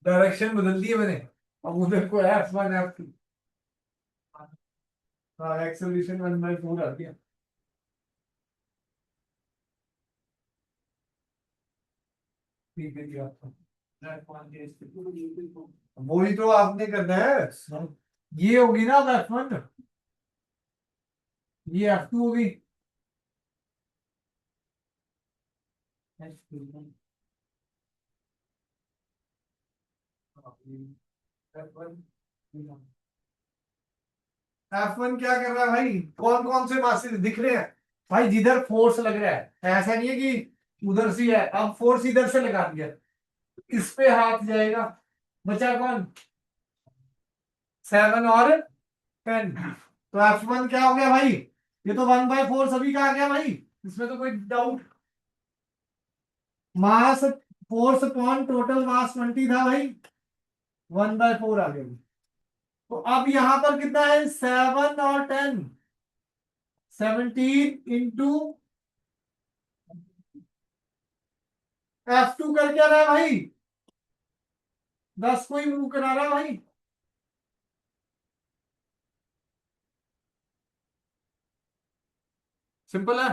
डायरेक्शन बदल दी है मैंने, अब उधर को F1 F2। हाँ, एक्सेलरेशन 1/4 आ गया। ठीक है जी, आपका वही तो आपने करना है। ये होगी ना अब F1, ये F2 होगी। F1 F1 क्या कर रहा है भाई, कौन कौन से मासेस दिख रहे हैं भाई, जिधर फोर्स लग रहा है, ऐसा नहीं है कि उधर से है, अब फोर्स इधर से लगा दिया, इस पे हाथ जाएगा, बचा कौन, 7 और 10। तो F1 क्या हो गया भाई, ये तो 1/4 सभी का आ गया भाई, इसमें तो कोई डाउट। मास, फोर्स अपॉन टोटल मास 20 था भाई, 1/4 आ गया। तो अब यहां पर कितना है, 7 और 10, 17 इंटू F2 कर क्या रहा है भाई, 10 को ही मूव करा रहा है भाई। सिंपल है।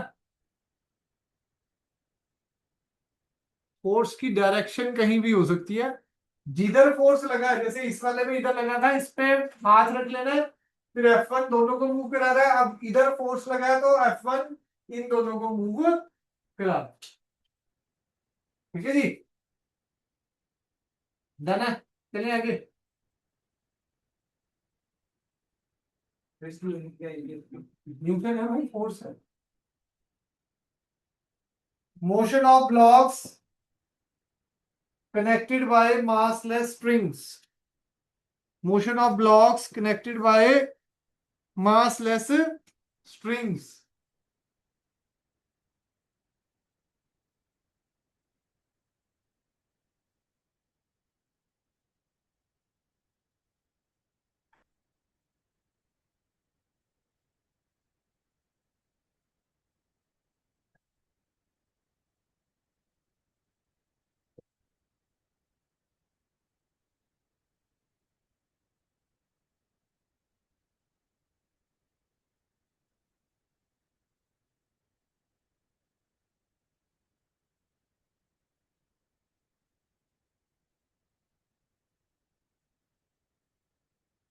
फोर्स की डायरेक्शन कहीं भी हो सकती है, जिधर फोर्स लगा है, जैसे इस वाले में इधर लगा था, इस पे हाथ रख लेना है, फिर F1 दोनों को मूव करा रहा है, अब इधर फोर्स लगा है तो F1 इन दोनों को मूव करा, ठीक है जी, डन है। चलिए आगे। न्यूटन है भाई, फोर्स है। Motion of blocks connected by massless strings. Motion of blocks connected by massless strings.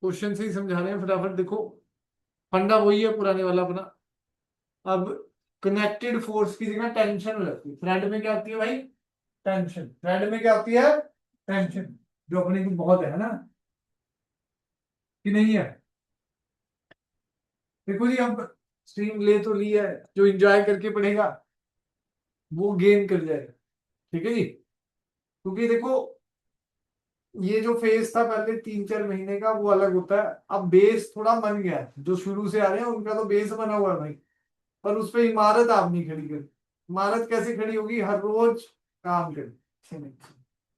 Question से ही समझा रहे हैं, फटाफट देखो, फंडा वही है पुराने वाला अपना। अब कनेक्टेड फोर्स की जगह टेंशन हो जाती है, थ्रेड में क्या होती है भाई, टेंशन, थ्रेड में क्या होती है, टेंशन, जो अपने की बहुत है ना, कि नहीं है। देखो जी, अब स्ट्रीम ले तो ली है, जो एंजॉय करके पढ़ेगा वो गेन कर जाएगा, ठीक है जी। क्योंकि देखो, ये जो फेज था पहले 3-4 महीने का, वो अलग होता है, अब बेस थोड़ा बन गया है, जो शुरू से आ रहे हैं उनका तो बेस बना हुआ है भाई, पर उस पर इमारत आप नहीं खड़ी कर, इमारत कैसे खड़ी होगी, हर रोज काम कर, सीमेंट,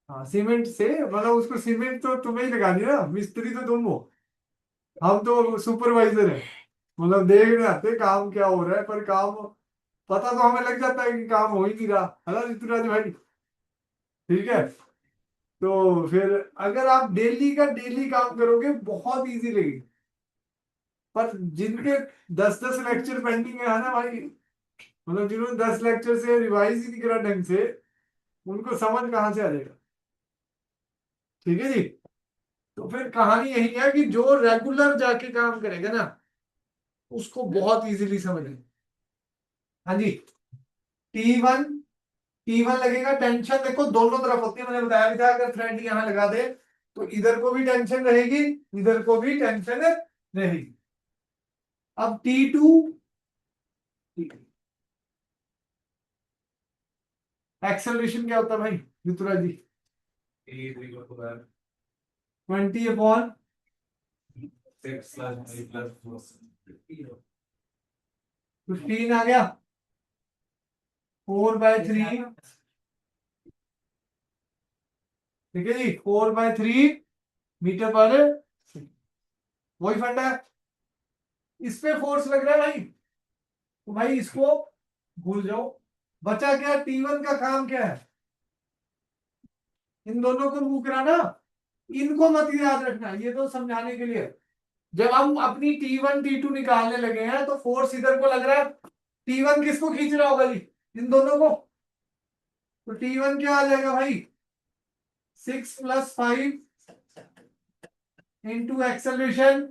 हाँ सीमेंट से, मतलब उसको सीमेंट तो तुम्हें ही लगानी है ना, मिस्त्री तो तुम हो, हम तो सुपरवाइजर है, मतलब देख रहे आते काम क्या हो रहा है, पर काम पता तो हमें लग जाता है कि काम हो ही नहीं रहा, है ना ऋतुराज भाई, ठीक है। तो फिर अगर आप डेली का डेली काम करोगे बहुत इजी लगेगी, पर जिनके 10-10 लेक्चर पेंडिंग है ना भाई, मतलब जिन्होंने 10 लेक्चर से रिवाइज ही नहीं करा ढंग से, उनको समझ कहाँ से आ जाएगा, ठीक है जी। तो फिर कहानी यही है कि जो रेगुलर जाके काम करेगा ना, उसको बहुत इजीली समझ में। हाँ जी, T1, T1 लगेगा, टेंशन देखो दोनों तरफ होती है, मैंने बताया भी था, अगर थ्रेड यहाँ लगा दे तो इधर को भी टेंशन रहेगी, इधर को भी टेंशन रहेगी। अब T2, एक्सेलरेशन क्या होता है भाई ऋतुराज जी, 20/, 15 आ गया, 4/3, ठीक है जी, 4/3 मीटर पर, वही फंडा है, इस पे फोर्स लग रहा है भाई, तो भाई इसको भूल जाओ। बचा क्या, T1 का काम क्या है, इन दोनों को मूव कराना, इनको मत याद रखना, ये तो समझाने के लिए। जब हम अपनी T1 T2 निकालने लगे हैं तो फोर्स इधर को लग रहा है, T1 किसको खींच रहा होगा जी, इन दोनों को, तो T1 क्या आ जाएगा भाई, 6+5 इंटू एक्सेलरेशन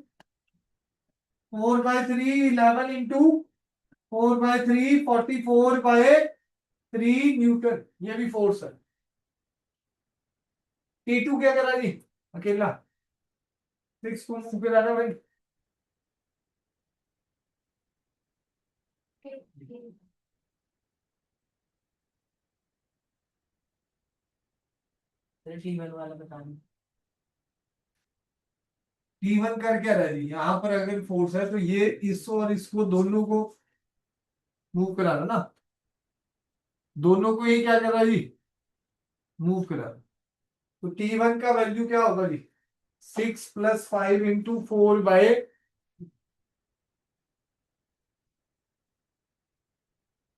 4/3, 11 इंटू 4/3, 44/3 न्यूटन, ये भी फोर्स है। T2 क्या करा जी, अकेला 6 को मूव करा रहा भाई, T1 वाला बता दो। T1 कर क्या रहा है जी, यहाँ पर अगर फोर्स है तो ये इसको और इसको दोनों को मूव करा रहा ना, दोनों को ये क्या कर रहा है जी, मूव करा रहा। तो T1 का वैल्यू क्या होगा जी, 6 + 5 × 4 बाय,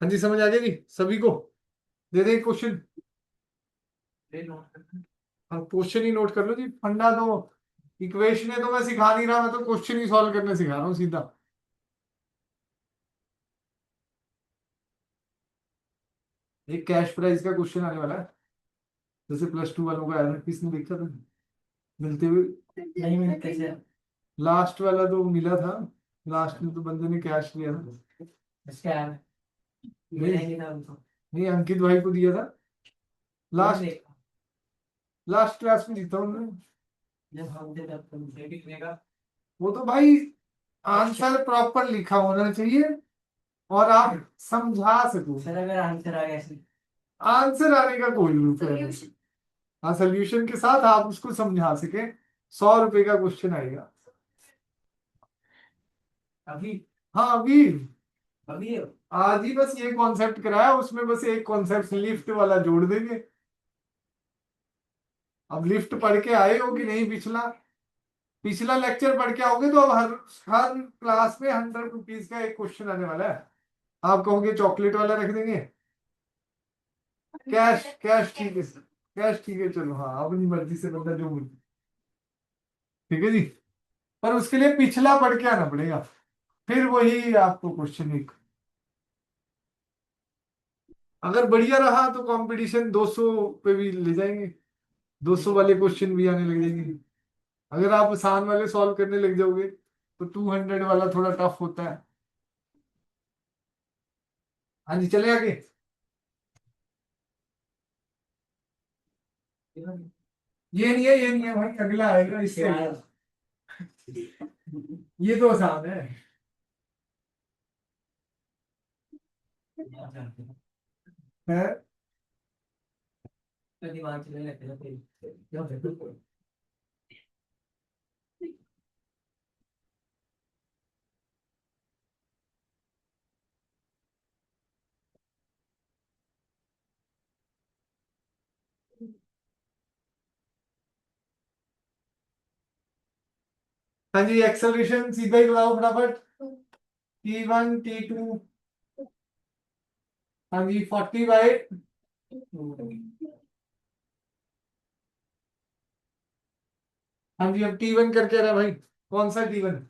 हाँ जी समझ आ गया जी सभी को, दे दे क्वेश्चन, हम क्वेश्चन ही नोट कर लो जी, फंडा दो, इक्वेशन है तो मैं सिखा नहीं रहा, मैं तो क्वेश्चन ही सॉल्व करने सिखा रहा हूँ सीधा। एक कैश प्राइस का क्वेश्चन आने वाला है, जैसे +2 वालों को आया था, किसने देखा था मिलते हुए, नहीं मिलते से लास्ट वाला तो मिला था, लास्ट में तो बंदे ने कैश लिया था, स्कैम मिलेंगे ना उनको। नहीं अंकित भाई को दिया था, लास्ट देखा लास्ट क्लास में जीता उन्होंने। जब हम थे तब तो मुझे कितने का। वो तो भाई आंसर प्रॉपर लिखा होना चाहिए और आप समझा सको, सर अगर आंसर आ गया ऐसे आंसर आने का कोई रूप है, हाँ सोल्यूशन के साथ आप उसको समझा सके, 100 रुपए का क्वेश्चन आएगा। अभी हाँ अभी अभी आज ही बस ये कॉन्सेप्ट कराया, उसमें बस एक कॉन्सेप्ट लिफ्ट वाला जोड़ देंगे। अब लिफ्ट पढ़ के आए हो कि नहीं, पिछला पिछला लेक्चर पढ़ के आओगे तो अब हर हर क्लास में 100 रुपीज का एक क्वेश्चन आने वाला है। आप कहोगे चॉकलेट वाला रख देंगे, कैश कैश ठीक है, कैश ठीक है, चलो हाँ अपनी मर्जी से बंदा जो मर्जी, ठीक है जी, पर उसके लिए पिछला पढ़ के आना पड़ेगा, फिर वही आपको क्वेश्चन एक, अगर बढ़िया रहा तो कंपटीशन 200 पे भी ले जाएंगे, 200 वाले क्वेश्चन भी आने लग जाएंगे। अगर आप आसान वाले सॉल्व करने लग जाओगे तो 200 वाला थोड़ा टफ होता है। हाँ जी चले आगे, ये नहीं है, ये नहीं है भाई, अगला आएगा इससे, ये तो आसान है। है दिमाग चलने लगता है फिर। हाँ जी एक्सेलरेशन सीधा ही लगाओ फटाफट, T1 T2, हाँ जी 40/, हाँ जी अब T1 करके रहा भाई, कौन सा T1,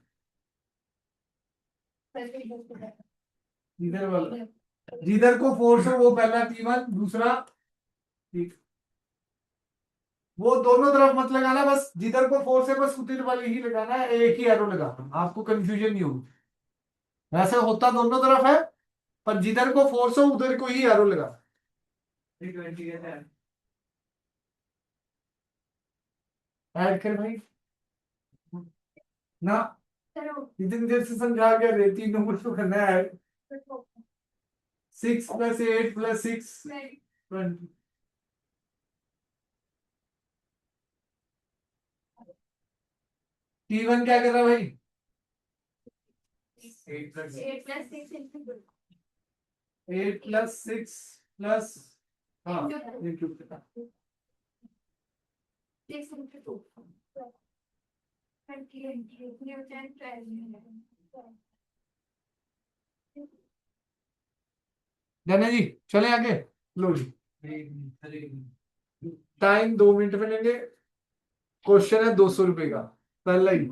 जिधर वाला, जिधर को फोर्स हो वो पहला T1, दूसरा ठीक, वो दोनों तरफ मत लगाना, बस जिधर को फोर्स है बस उधर वाले ही लगाना है, एक ही एरो लगाना, आपको कंफ्यूजन नहीं होगी, वैसे होता दोनों तरफ है, पर जिधर को फोर्स हो उधर को ही एरो लगाना। ऐड कर भाई ना, इतनी देर से समझा गया रे, 3 नंबर तो करना है, 6 + 8 + 6 20, T1 क्या कर रहा है भाई, 8 + 6 प्लस, हाँ जाने जी, चले आगे, लो जी, टाइम 2 मिनट में लेंगे, क्वेश्चन है 200 रुपए का, पहला ही,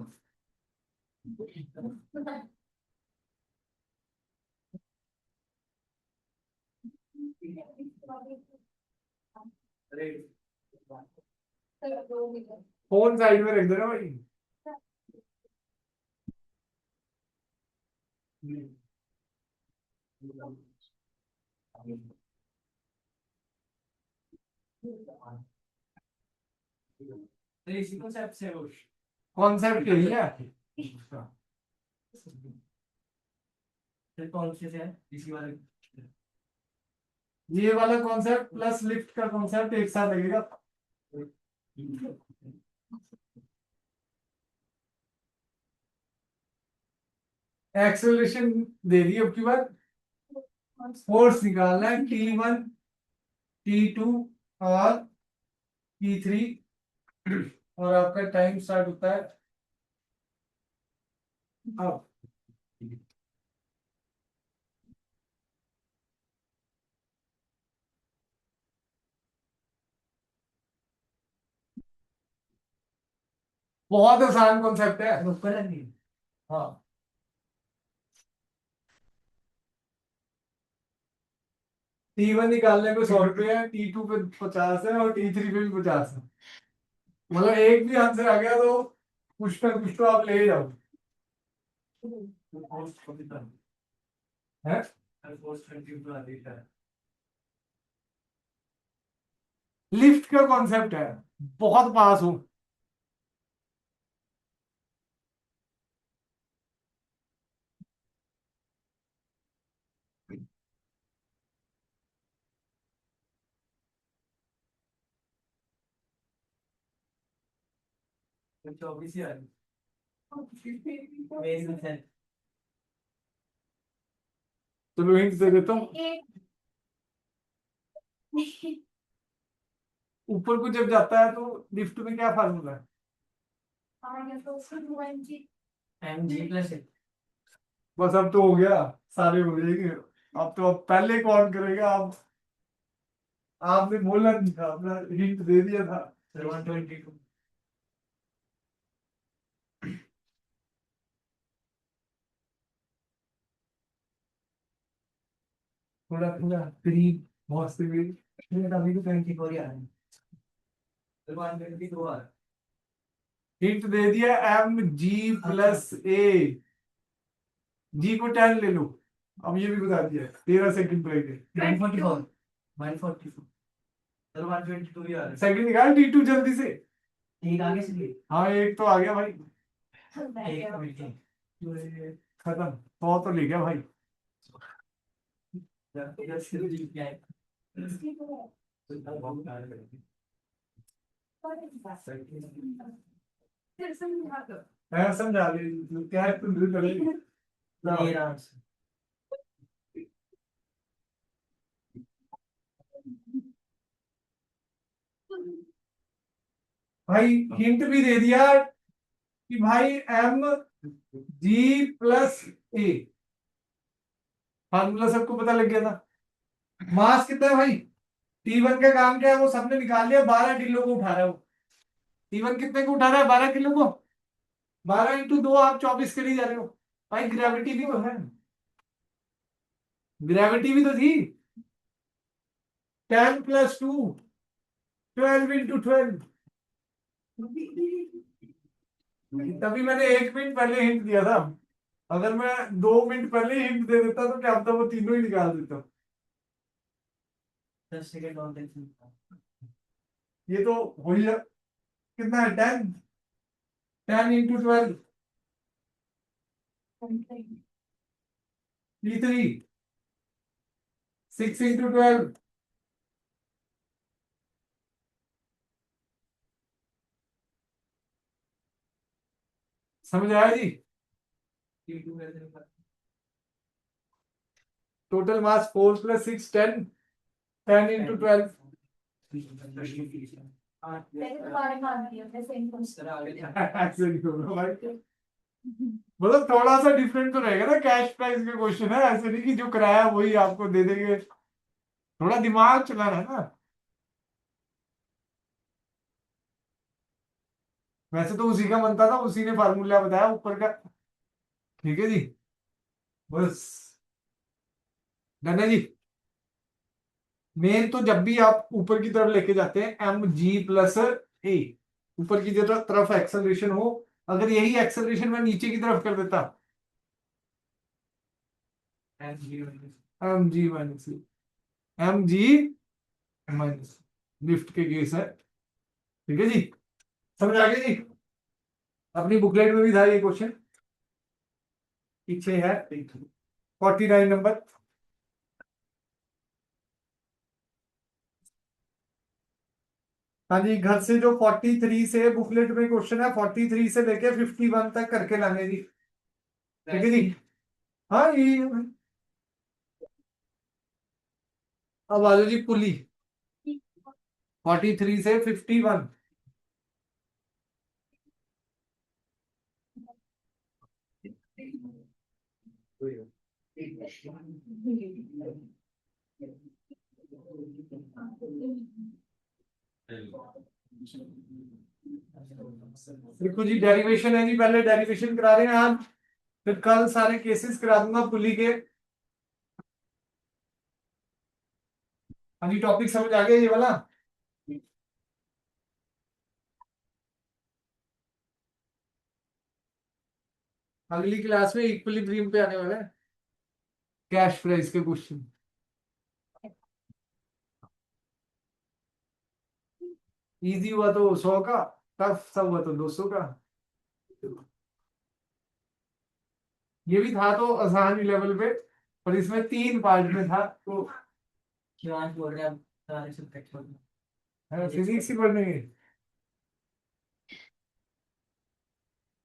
फोन साइड में रख देना भाई, इसी को सबसे कॉन्सेप्ट यही है, फिर कौन से है इसी वाले। ये वाला कॉन्सेप्ट प्लस लिफ्ट का कॉन्सेप्ट एक साथ लगेगा, एक्सेलरेशन दे दी अब की बार, फोर्स निकालना है T1 T2 और T3 और आपका टाइम स्टार्ट होता है अब। बहुत आसान कॉन्सेप्ट है। ऊपर लगी हाँ, T1 निकालने पे 100 रुपये है, T2 पे 50 है और T3 पे भी 50 है। मतलब एक भी आंसर आ गया तो कुछ ना कुछ तो आप ले ही जाओ। है लिफ्ट का कॉन्सेप्ट है, बहुत पास हूं। तो 24 ही आ रही मेरी से चलो हिंट दे देता हूँ। ऊपर को जब जाता है तो लिफ्ट में क्या फार्मूला है? mg प्लस बस अब तो हो गया, सारे हो जाएंगे। अब तो अब पहले कौन करेगा? आप आपने बोला नहीं था, अपना हिंट दे दिया था। 122 थोड़ा थोड़ा करीब, बहुत से भी। अभी तो 24 ही आ रही 122 आ हिंट दे दिया, एम जी प्लस ए। जी को 10 ले लो। अब ये भी बता दिया, 13 सेकंड ब्रेक है। 144 144 चलो 122 ही आ रही सेकंड निकाल T2 जल्दी से। ठीक आगे से लिए हाँ एक तो आ गया भाई। एक मिनट खत्म, 100 तो ले गया भाई। जीत गया है मैं समझा ली क्या है, तुम दिल करेगी। मेरा आंसर भाई हिंट भी दे दिया कि भाई एम जी प्लस ए, फार्मूला सबको पता लग गया था। मास कितना है भाई? T1 का काम क्या है वो सबने निकाल लिया, 12 किलो को उठा रहा है वो। T1 कितने को उठा रहा है? 12 किलो को। 12 × 2 आप 24 कर ही जा रहे हो। भाई ग्रेविटी भी तो है, ग्रेविटी भी तो थी। 10 + 2 12 × 12। तभी मैंने 1 मिनट पहले हिंट दिया था। अगर मैं 2 मिनट पहले हिंट दे देता तो क्या पता वो तीनों ही निकाल देता। 10 सेकंड और देखिए ये तो हो ही कितना है? 10 10 × 12 T3 6 × 12। समझ आया जी? T2 कैसे निकाल टोटल मास 4 + 6 10 10 × 12। ऐसे नहीं होगा भाई। मतलब थोड़ा सा डिफरेंट तो रहेगा ना, कैश प्राइस के क्वेश्चन है, ऐसे नहीं कि जो कराया वही आपको दे देंगे। थोड़ा दिमाग चलाना है ना। वैसे तो उसी का बनता था, उसी ने फार्मूला बताया ऊपर का। ठीक है जी, बस डन है जी। मेन तो जब भी आप ऊपर की तरफ लेके जाते हैं एम जी प्लस ए, ऊपर की तरफ एक्सेलरेशन हो। अगर यही एक्सेलरेशन मैं नीचे की तरफ कर देता, एम जी minus M G minus, lift के केस है। ठीक है जी, समझ आ गया जी? अपनी बुकलेट में भी था ये क्वेश्चन, पीछे है 49 नंबर। हाँ जी, घर से जो 43 से बुकलेट में क्वेश्चन है, 43 से लेके 51 तक करके लाने जी, ठीक है जी। हाँ ये अब आ जाओ जी पुली, 43 से 51। देखो जी डेरिवेशन है जी, पहले डेरिवेशन करा रहे हैं आज, फिर कल सारे केसेस करा दूंगा पुली के। हाँ जी, टॉपिक समझ आ गया ये वाला। अगली क्लास में इक्विलिब्रियम पे आने वाला है, कैश प्राइस के क्वेश्चन। इजी हुआ तो 100 का, टफ सा हुआ तो 200 का। ये भी था तो आसान ही लेवल पे, पर इसमें 3 पार्ट में था तो शिवांश बोल रहे हैं अब सारे सब्जेक्ट बोल फिजिक्स ही पढ़ने गए।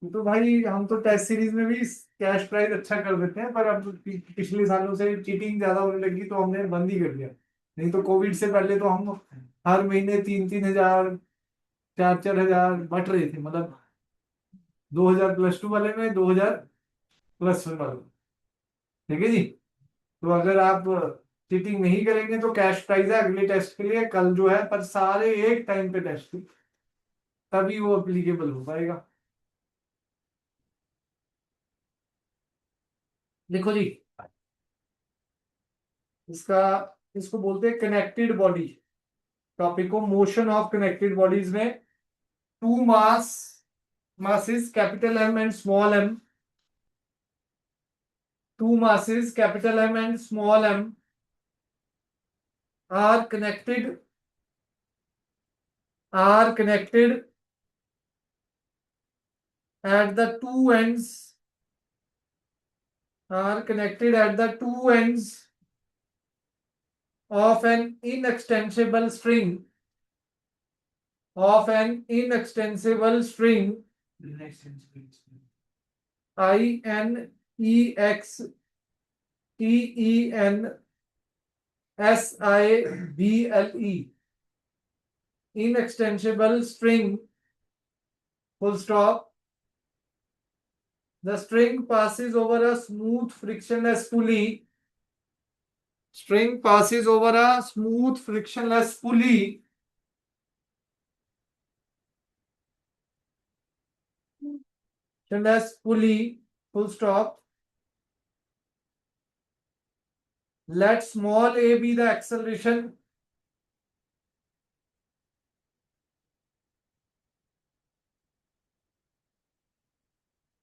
तो भाई हम तो टेस्ट सीरीज में भी कैश प्राइस अच्छा कर देते हैं, पर अब पिछले सालों से चीटिंग ज्यादा होने लगी तो हमने बंद ही कर दिया। नहीं तो कोविड से पहले तो हम हर महीने 3-3 हजार, 4-4 हजार बट रहे थे, मतलब 2000 +2 वाले में, 2000 +1 वाले में। ठीक है जी। तो अगर आप चीटिंग नहीं करेंगे तो कैश प्राइज है अगले टेस्ट के लिए कल जो है, पर सारे एक टाइम पे टेस्ट, तभी वो अप्लीकेबल हो पाएगा। देखो जी, इसका इसको बोलते हैं कनेक्टेड बॉडी। टॉपिक को मोशन ऑफ कनेक्टेड बॉडीज में to masses capital M and small m, two masses capital M and small m are connected at the two ends of an inextensible string I N E X T E N S I B L E, inextensible string, full stop. The string passes over a smooth frictionless pulley. String passes over a smooth frictionless pulley. Frictionless pulley, full stop. Let small a be the acceleration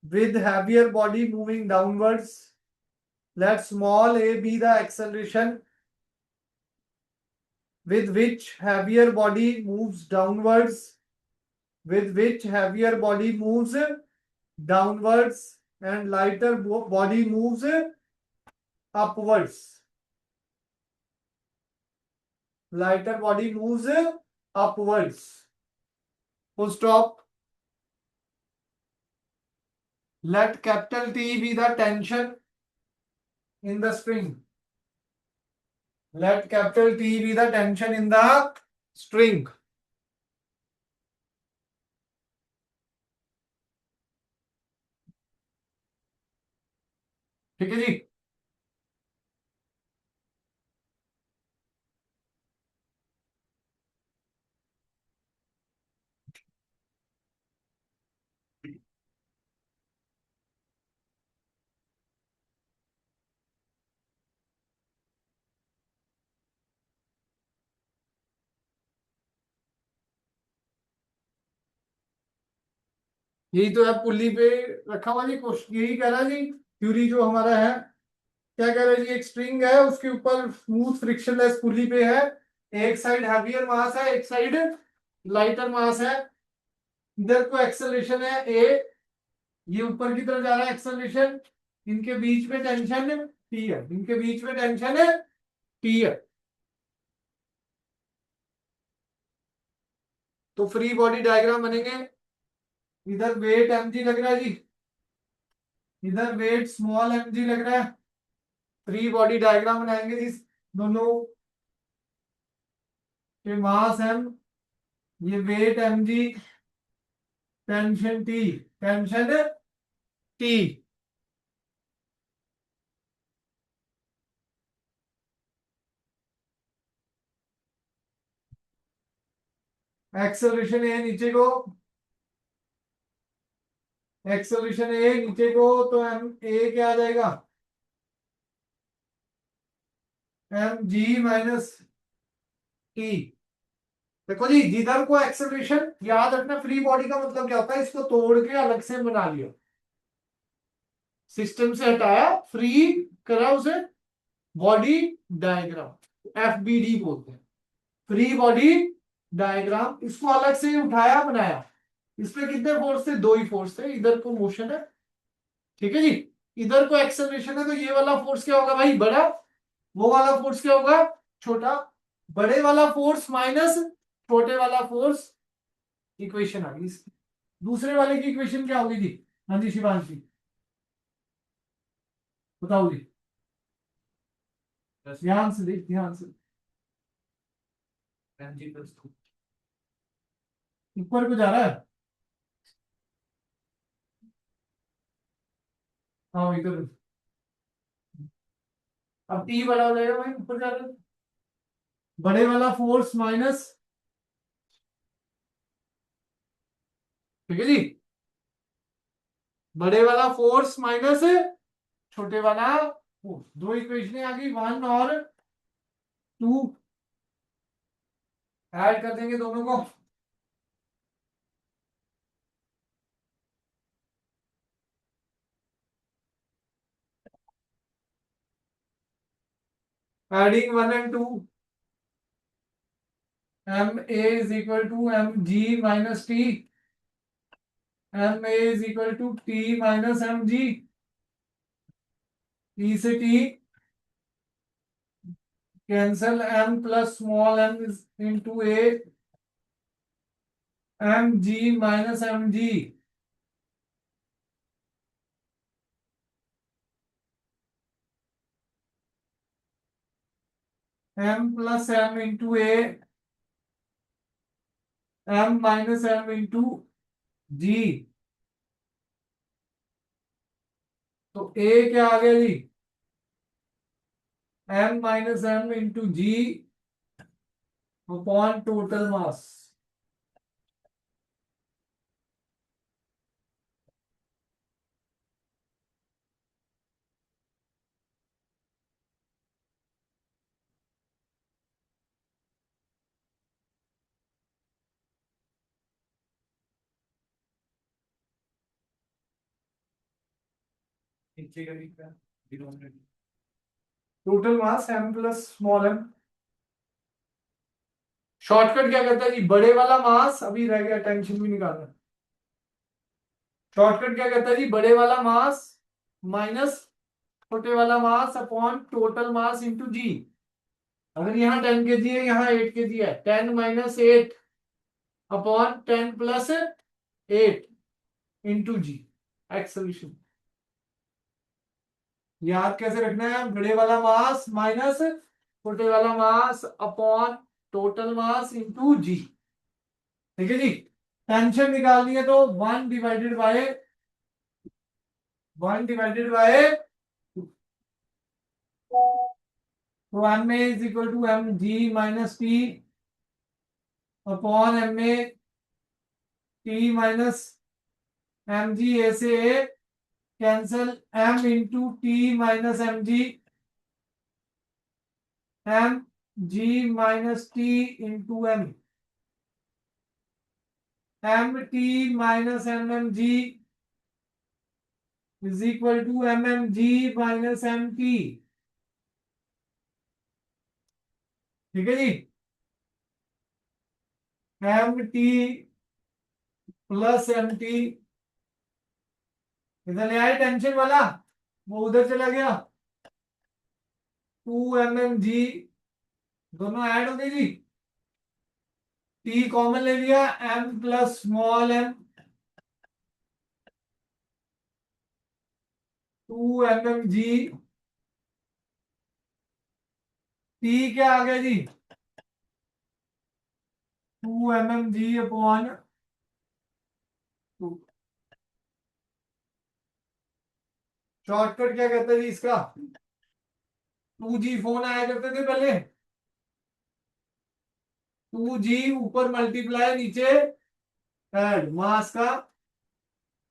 with heavier body moving downwards. Let small a be the acceleration with which heavier body moves downwards. With which heavier body moves downwards and lighter body moves upwards. Lighter body moves upwards. Full stop. Let capital T be the tension in the string. Let capital T be the tension in the string. ठीक है जी। यही तो है पुली पे रखा हुआ जी question, यही कह रहा जी थ्योरी जो हमारा है। क्या कह रहा है जी, एक स्ट्रिंग है उसके ऊपर स्मूथ फ्रिक्शनलेस पुली पे है, एक साइड हैवियर मास है, एक साइड लाइटर मास है। इधर को एक्सेलरेशन है ए, ये ऊपर की तरफ जा रहा है एक्सेलरेशन, इनके बीच में टेंशन टी है, इनके बीच में टेंशन है टी है। तो फ्री बॉडी डायग्राम बनेंगे। इधर वेट mg लग रहा है जी, इधर वेट स्मॉल mg लग रहा है। फ्री बॉडी डायग्राम बनाएंगे जी दोनों के, मास m, ये weight mg, tension t, tension t। Acceleration है नीचे को, एक्सेलरेशन ए नीचे को, तो एम ए क्या आ जाएगा, एम जी माइनस टी। देखो जी, जिधर को एक्सेलरेशन, याद रखना फ्री बॉडी का मतलब क्या होता है, इसको तोड़ के अलग से बना लिया, सिस्टम से हटाया, फ्री करा उसे, बॉडी डायग्राम एफबीडी बोलते हैं, फ्री बॉडी डायग्राम। इसको अलग से उठाया बनाया। इसमें कितने फोर्स थे, दो ही फोर्स थे। इधर को मोशन है, ठीक है जी, इधर को एक्सेलरेशन है, तो ये वाला फोर्स क्या होगा भाई, बड़ा, वो वाला फोर्स क्या होगा, छोटा। बड़े वाला फोर्स माइनस छोटे वाला फोर्स, इक्वेशन आ गई इसकी। दूसरे वाले की इक्वेशन क्या होगी जी, हाँ जी शिवांशी बताओ जी, ध्यान से देख, ध्यान से, mg+2। ऊपर को जा रहा है, हाँ इधर, अब टी बड़ा हो जाएगा भाई, ऊपर जा रहा है, बड़े वाला फोर्स माइनस, ठीक है जी, बड़े वाला फोर्स माइनस छोटे वाला फोर्स। दो इक्वेशन आ गई, 1 और 2, ऐड कर देंगे दोनों को। Adding 1 and 2, M A is equal to M G minus T, M A is equal to T minus M G, T से T cancel, M plus small M into A, M ji minus M G, M plus M into A, M minus M into G. तो A क्या आ गया जी, M minus M into G upon total mass. नीचे का भी क्या, denominator. Total mass M plus small m. Shortcut क्या कहता है जी, बड़े वाला मास, अभी रह गया टेंशन भी निकालना। शॉर्टकट क्या कहता है जी, बड़े वाला मास माइनस छोटे वाला mass upon total mass into G. अगर यहाँ 10 kg है, यहाँ 8 kg है, 10 माइनस 8 अपॉन 10 प्लस 8 इंटू जी, एक्सेलरेशन। याद कैसे रखना है, बड़े वाला मास माइनस छोटे वाला mass upon total mass into G, ठीक है जी। टेंशन निकालनी है तो 1 डिवाइडेड बाय तो M A is equal to M G minus T upon M A T minus M G, A से A cancel, M into T minus M G, M ji minus T into M, M T minus M M G is equal to M M ji minus M T, ठीक है जी। M T plus M T, इधर ले आए tension वाला, वो उधर चला गया, 2 एम एम जी, दोनों ऐड हो गए जी, टी कॉमन ले लिया, M plus small m, 2 mmg, T क्या आ गया जी, 2 mmg अपॉन 2। शॉर्टकट क्या कहते हैं जी इसका, 2g फोन आया करते थे पहले, 2g ऊपर मल्टीप्लाई नीचे ऐड मास का,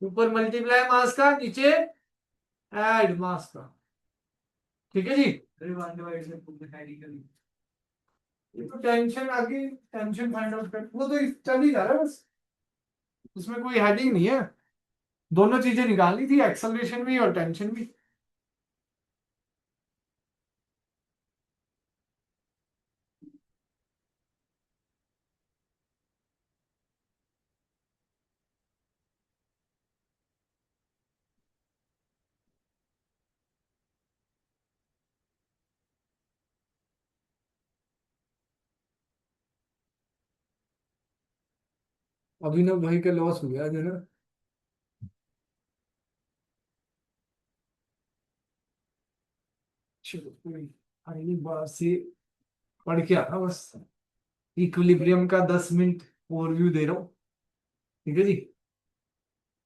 ऊपर मल्टीप्लाई मास का, नीचे ऐड मास का। ठीक है जी। अरे 1 से तुमने कैरी कर ली। ये तो टेंशन आगे, टेंशन फाइंड आउट कर, वो तो चल ही जा रहा है बस, उसमें कोई हेडिंग नहीं है। दोनों चीजें निकालनी थी, एक्सेलरेशन भी और टेंशन भी। अभिनव भाई का लॉस हो गया जो ना, चलो कोई अगली बार से पढ़ के आता बस। इक्विलिब्रियम का 10 मिनट ओवरव्यू दे रहा हूँ। ठीक है जी।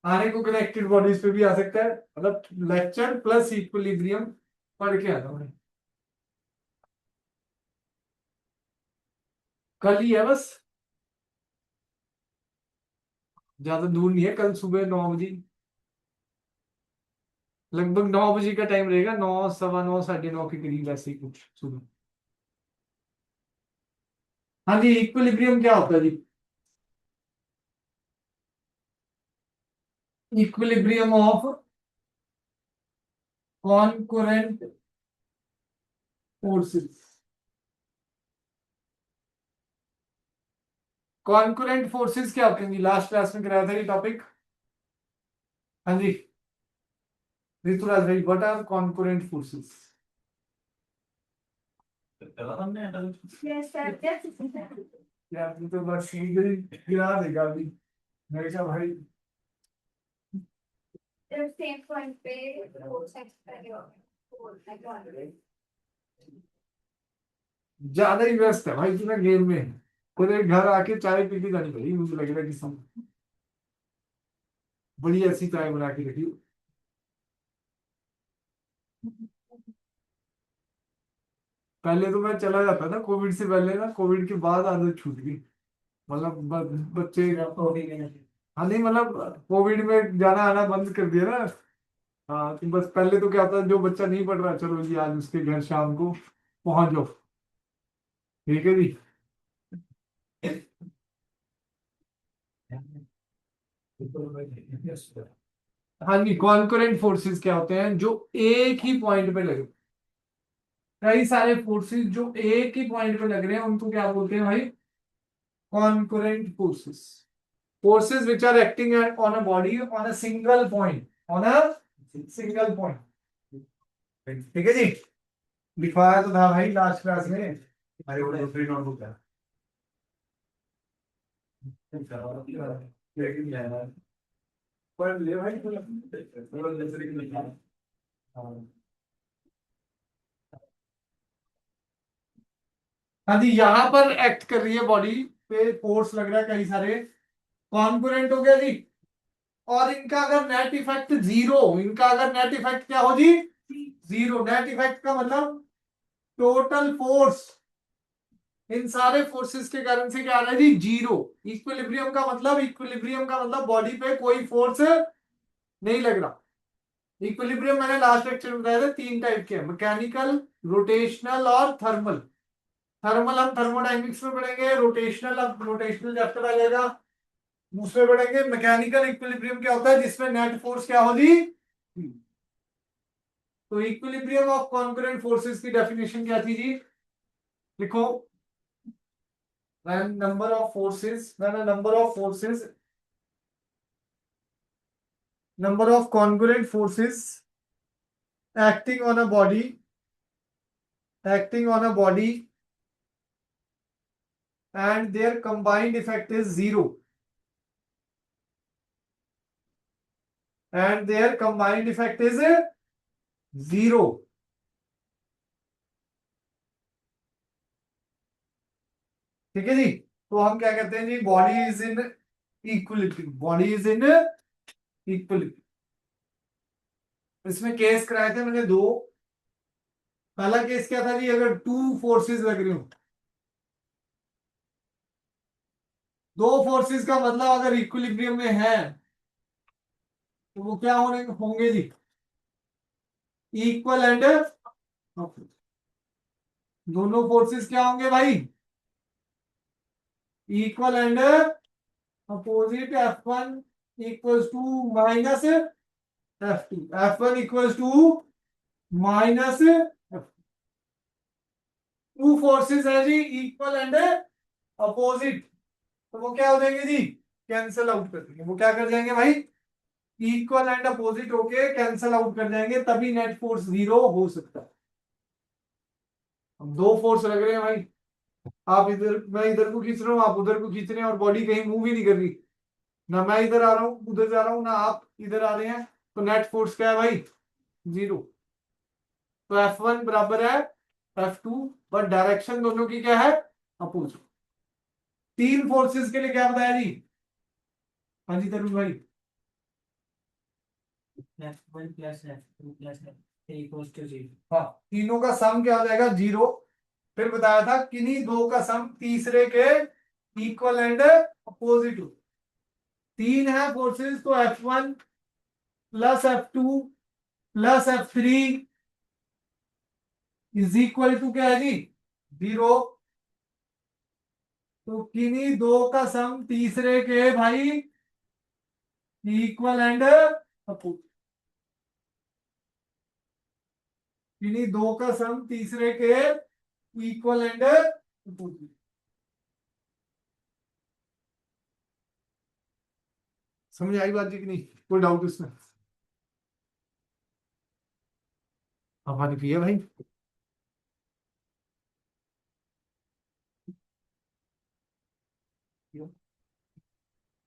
आने को कनेक्टेड बॉडीज पे भी आ सकता है, मतलब लेक्चर प्लस इक्विलिब्रियम पढ़ के आता हूँ। कल ही है बस, ज्यादा दूर नहीं है, कल सुबह 9 बजे, लगभग 9 बजे का टाइम रहेगा, 9, 9:15, 9:30 के करीब ऐसे ही कुछ सुबह। हाँ जी, इक्विलिब्रियम क्या होता है जी, equilibrium of concurrent forces. Concurrent forces क्या होते हैं जी, लास्ट क्लास में कराया था ये टॉपिक। हाँ जी ऋतुराज भाई, व्हाट आर कॉनकरेंट फोर्सेस। चला हमने Yes, sir. Yes, sir. यार तू तो बस सीधे गिरा देगा अभी, मैं क्या भाई। The same point पे four sets करेंगे और four like already. ज्यादा ही व्यस्त है भाई तूने गेम में, पूरे घर आके चाय पी के जानी पड़ी मुझे लग रहा है किसी ने। बड़ी ऐसी चाय बना के रखी। पहले तो मैं चला जाता था कोविड से पहले ना, कोविड के बाद आदत छूट गई, मतलब बच्चे। तो भी नहीं। हाँ नहीं मतलब कोविड में जाना आना बंद कर दिया ना। हाँ तो बस पहले तो क्या होता, जो बच्चा नहीं पढ़ रहा चलो जी आज उसके घर शाम को पहुंच जाओ। ठीक है जी। हाँ जी, कॉन्करेंट फोर्सेस क्या होते हैं, जो एक ही पॉइंट पे लगे, कई सारे फोर्सेस जो एक ही पॉइंट पे लग रहे हैं उनको क्या बोलते हैं भाई, concurrent forces. Forces which are acting on a body on a single point, on a single point. ठीक है जी। लिखवाया तो था भाई लास्ट क्लास में। अरे वो दूसरी नोटबुक है। लेकिन यार पढ़ ले भाई थोड़ा दूसरी की लिखा। हाँ हाँ जी, यहां पर एक्ट कर रही है बॉडी पे, फोर्स लग रहा है कई सारे, कॉन्करेंट हो गया जी। और इनका अगर नेट इफेक्ट जीरो, इनका अगर नेट इफेक्ट क्या हो जी, जीरो। नेट इफेक्ट का मतलब टोटल फोर्स इन सारे फोर्सेस के कारण से क्या आ रहा है जी, जीरो। इक्विलिब्रियम का मतलब, इक्विलिब्रियम का मतलब बॉडी पे कोई फोर्स नहीं लग रहा। इक्विलिब्रियम मैंने लास्ट लेक्चर में बताया था 3 टाइप के, मैकेनिकल, रोटेशनल और थर्मल। थर्मल हम थर्मोडायनेमिक्स में पढ़ेंगे, रोटेशनल अब रोटेशनल चैप्टर आ जाएगा उसमें पढ़ेंगे। मैकेनिकल इक्विलिब्रियम क्या होता है, जिसमें नेट फोर्स क्या होगी। तो इक्विलिब्रियम ऑफ कॉन्करेंट फोर्सेस की डेफिनेशन क्या थी जी, लिखो। when number of forces when a number of congruent forces acting on a body and their combined effect is 0. And their combined effect is 0. ठीक है जी, तो हम क्या कहते हैं जी, body is in equilibrium, body is in equilibrium. इसमें case कराए थे मैंने दो। पहला केस क्या था जी, अगर टू फोर्सेस लग रही हो, दो फोर्सेस का मतलब अगर इक्विलिब्रियम में है तो वो क्या होंगे जी, इक्वल एंड, दोनों फोर्सेस क्या होंगे भाई, equal and opposite. F1 equals to minus F2, F1 equals to minus F2। Two forces है जी, इक्वल एंड अपोजिट, तो वो क्या हो जाएंगे जी, कैंसल आउट कर देंगे। वो क्या कर जाएंगे भाई, इक्वल एंड अपोजिट होके कैंसल आउट कर जाएंगे, तभी नेट फोर्स 0 हो सकता है। अब दो फोर्स लग रहे हैं भाई, आप इधर, मैं इधर को खींच रहा हूँ, आप उधर को खींच रहे हैं, और बॉडी कहीं मूव ही नहीं कर रही, ना मैं इधर आ रहा हूँ उधर जा रहा हूँ, ना आप इधर आ रहे हैं, तो नेट फोर्स क्या है भाई, 0। तो F1 बराबर है F2, बट डायरेक्शन दोनों की क्या है, अपोजिट। तीन फोर्सेस के लिए क्या बताया जी, हाँ जी तरुण भाई। F1 plus F2 plus F3 equals to 0. हाँ, तीनों का सम क्या हो जाएगा, 0। फिर बताया था किन्हीं दो का सम तीसरे के इक्वल एंड अपोजिट हो। तीन है फोर्सेस, तो F1 plus F2 plus F3 is equal to क्या है जी, 0। तो किन्हीं दो का सम तीसरे के भाई इक्वल एंड अपोजिट, किन्हीं दो का सम तीसरे के इक्वल एंड अपोजिट। समझ आई बात जी कि नहीं, कोई डाउट इसमें? हाँ पानी पिए भाई।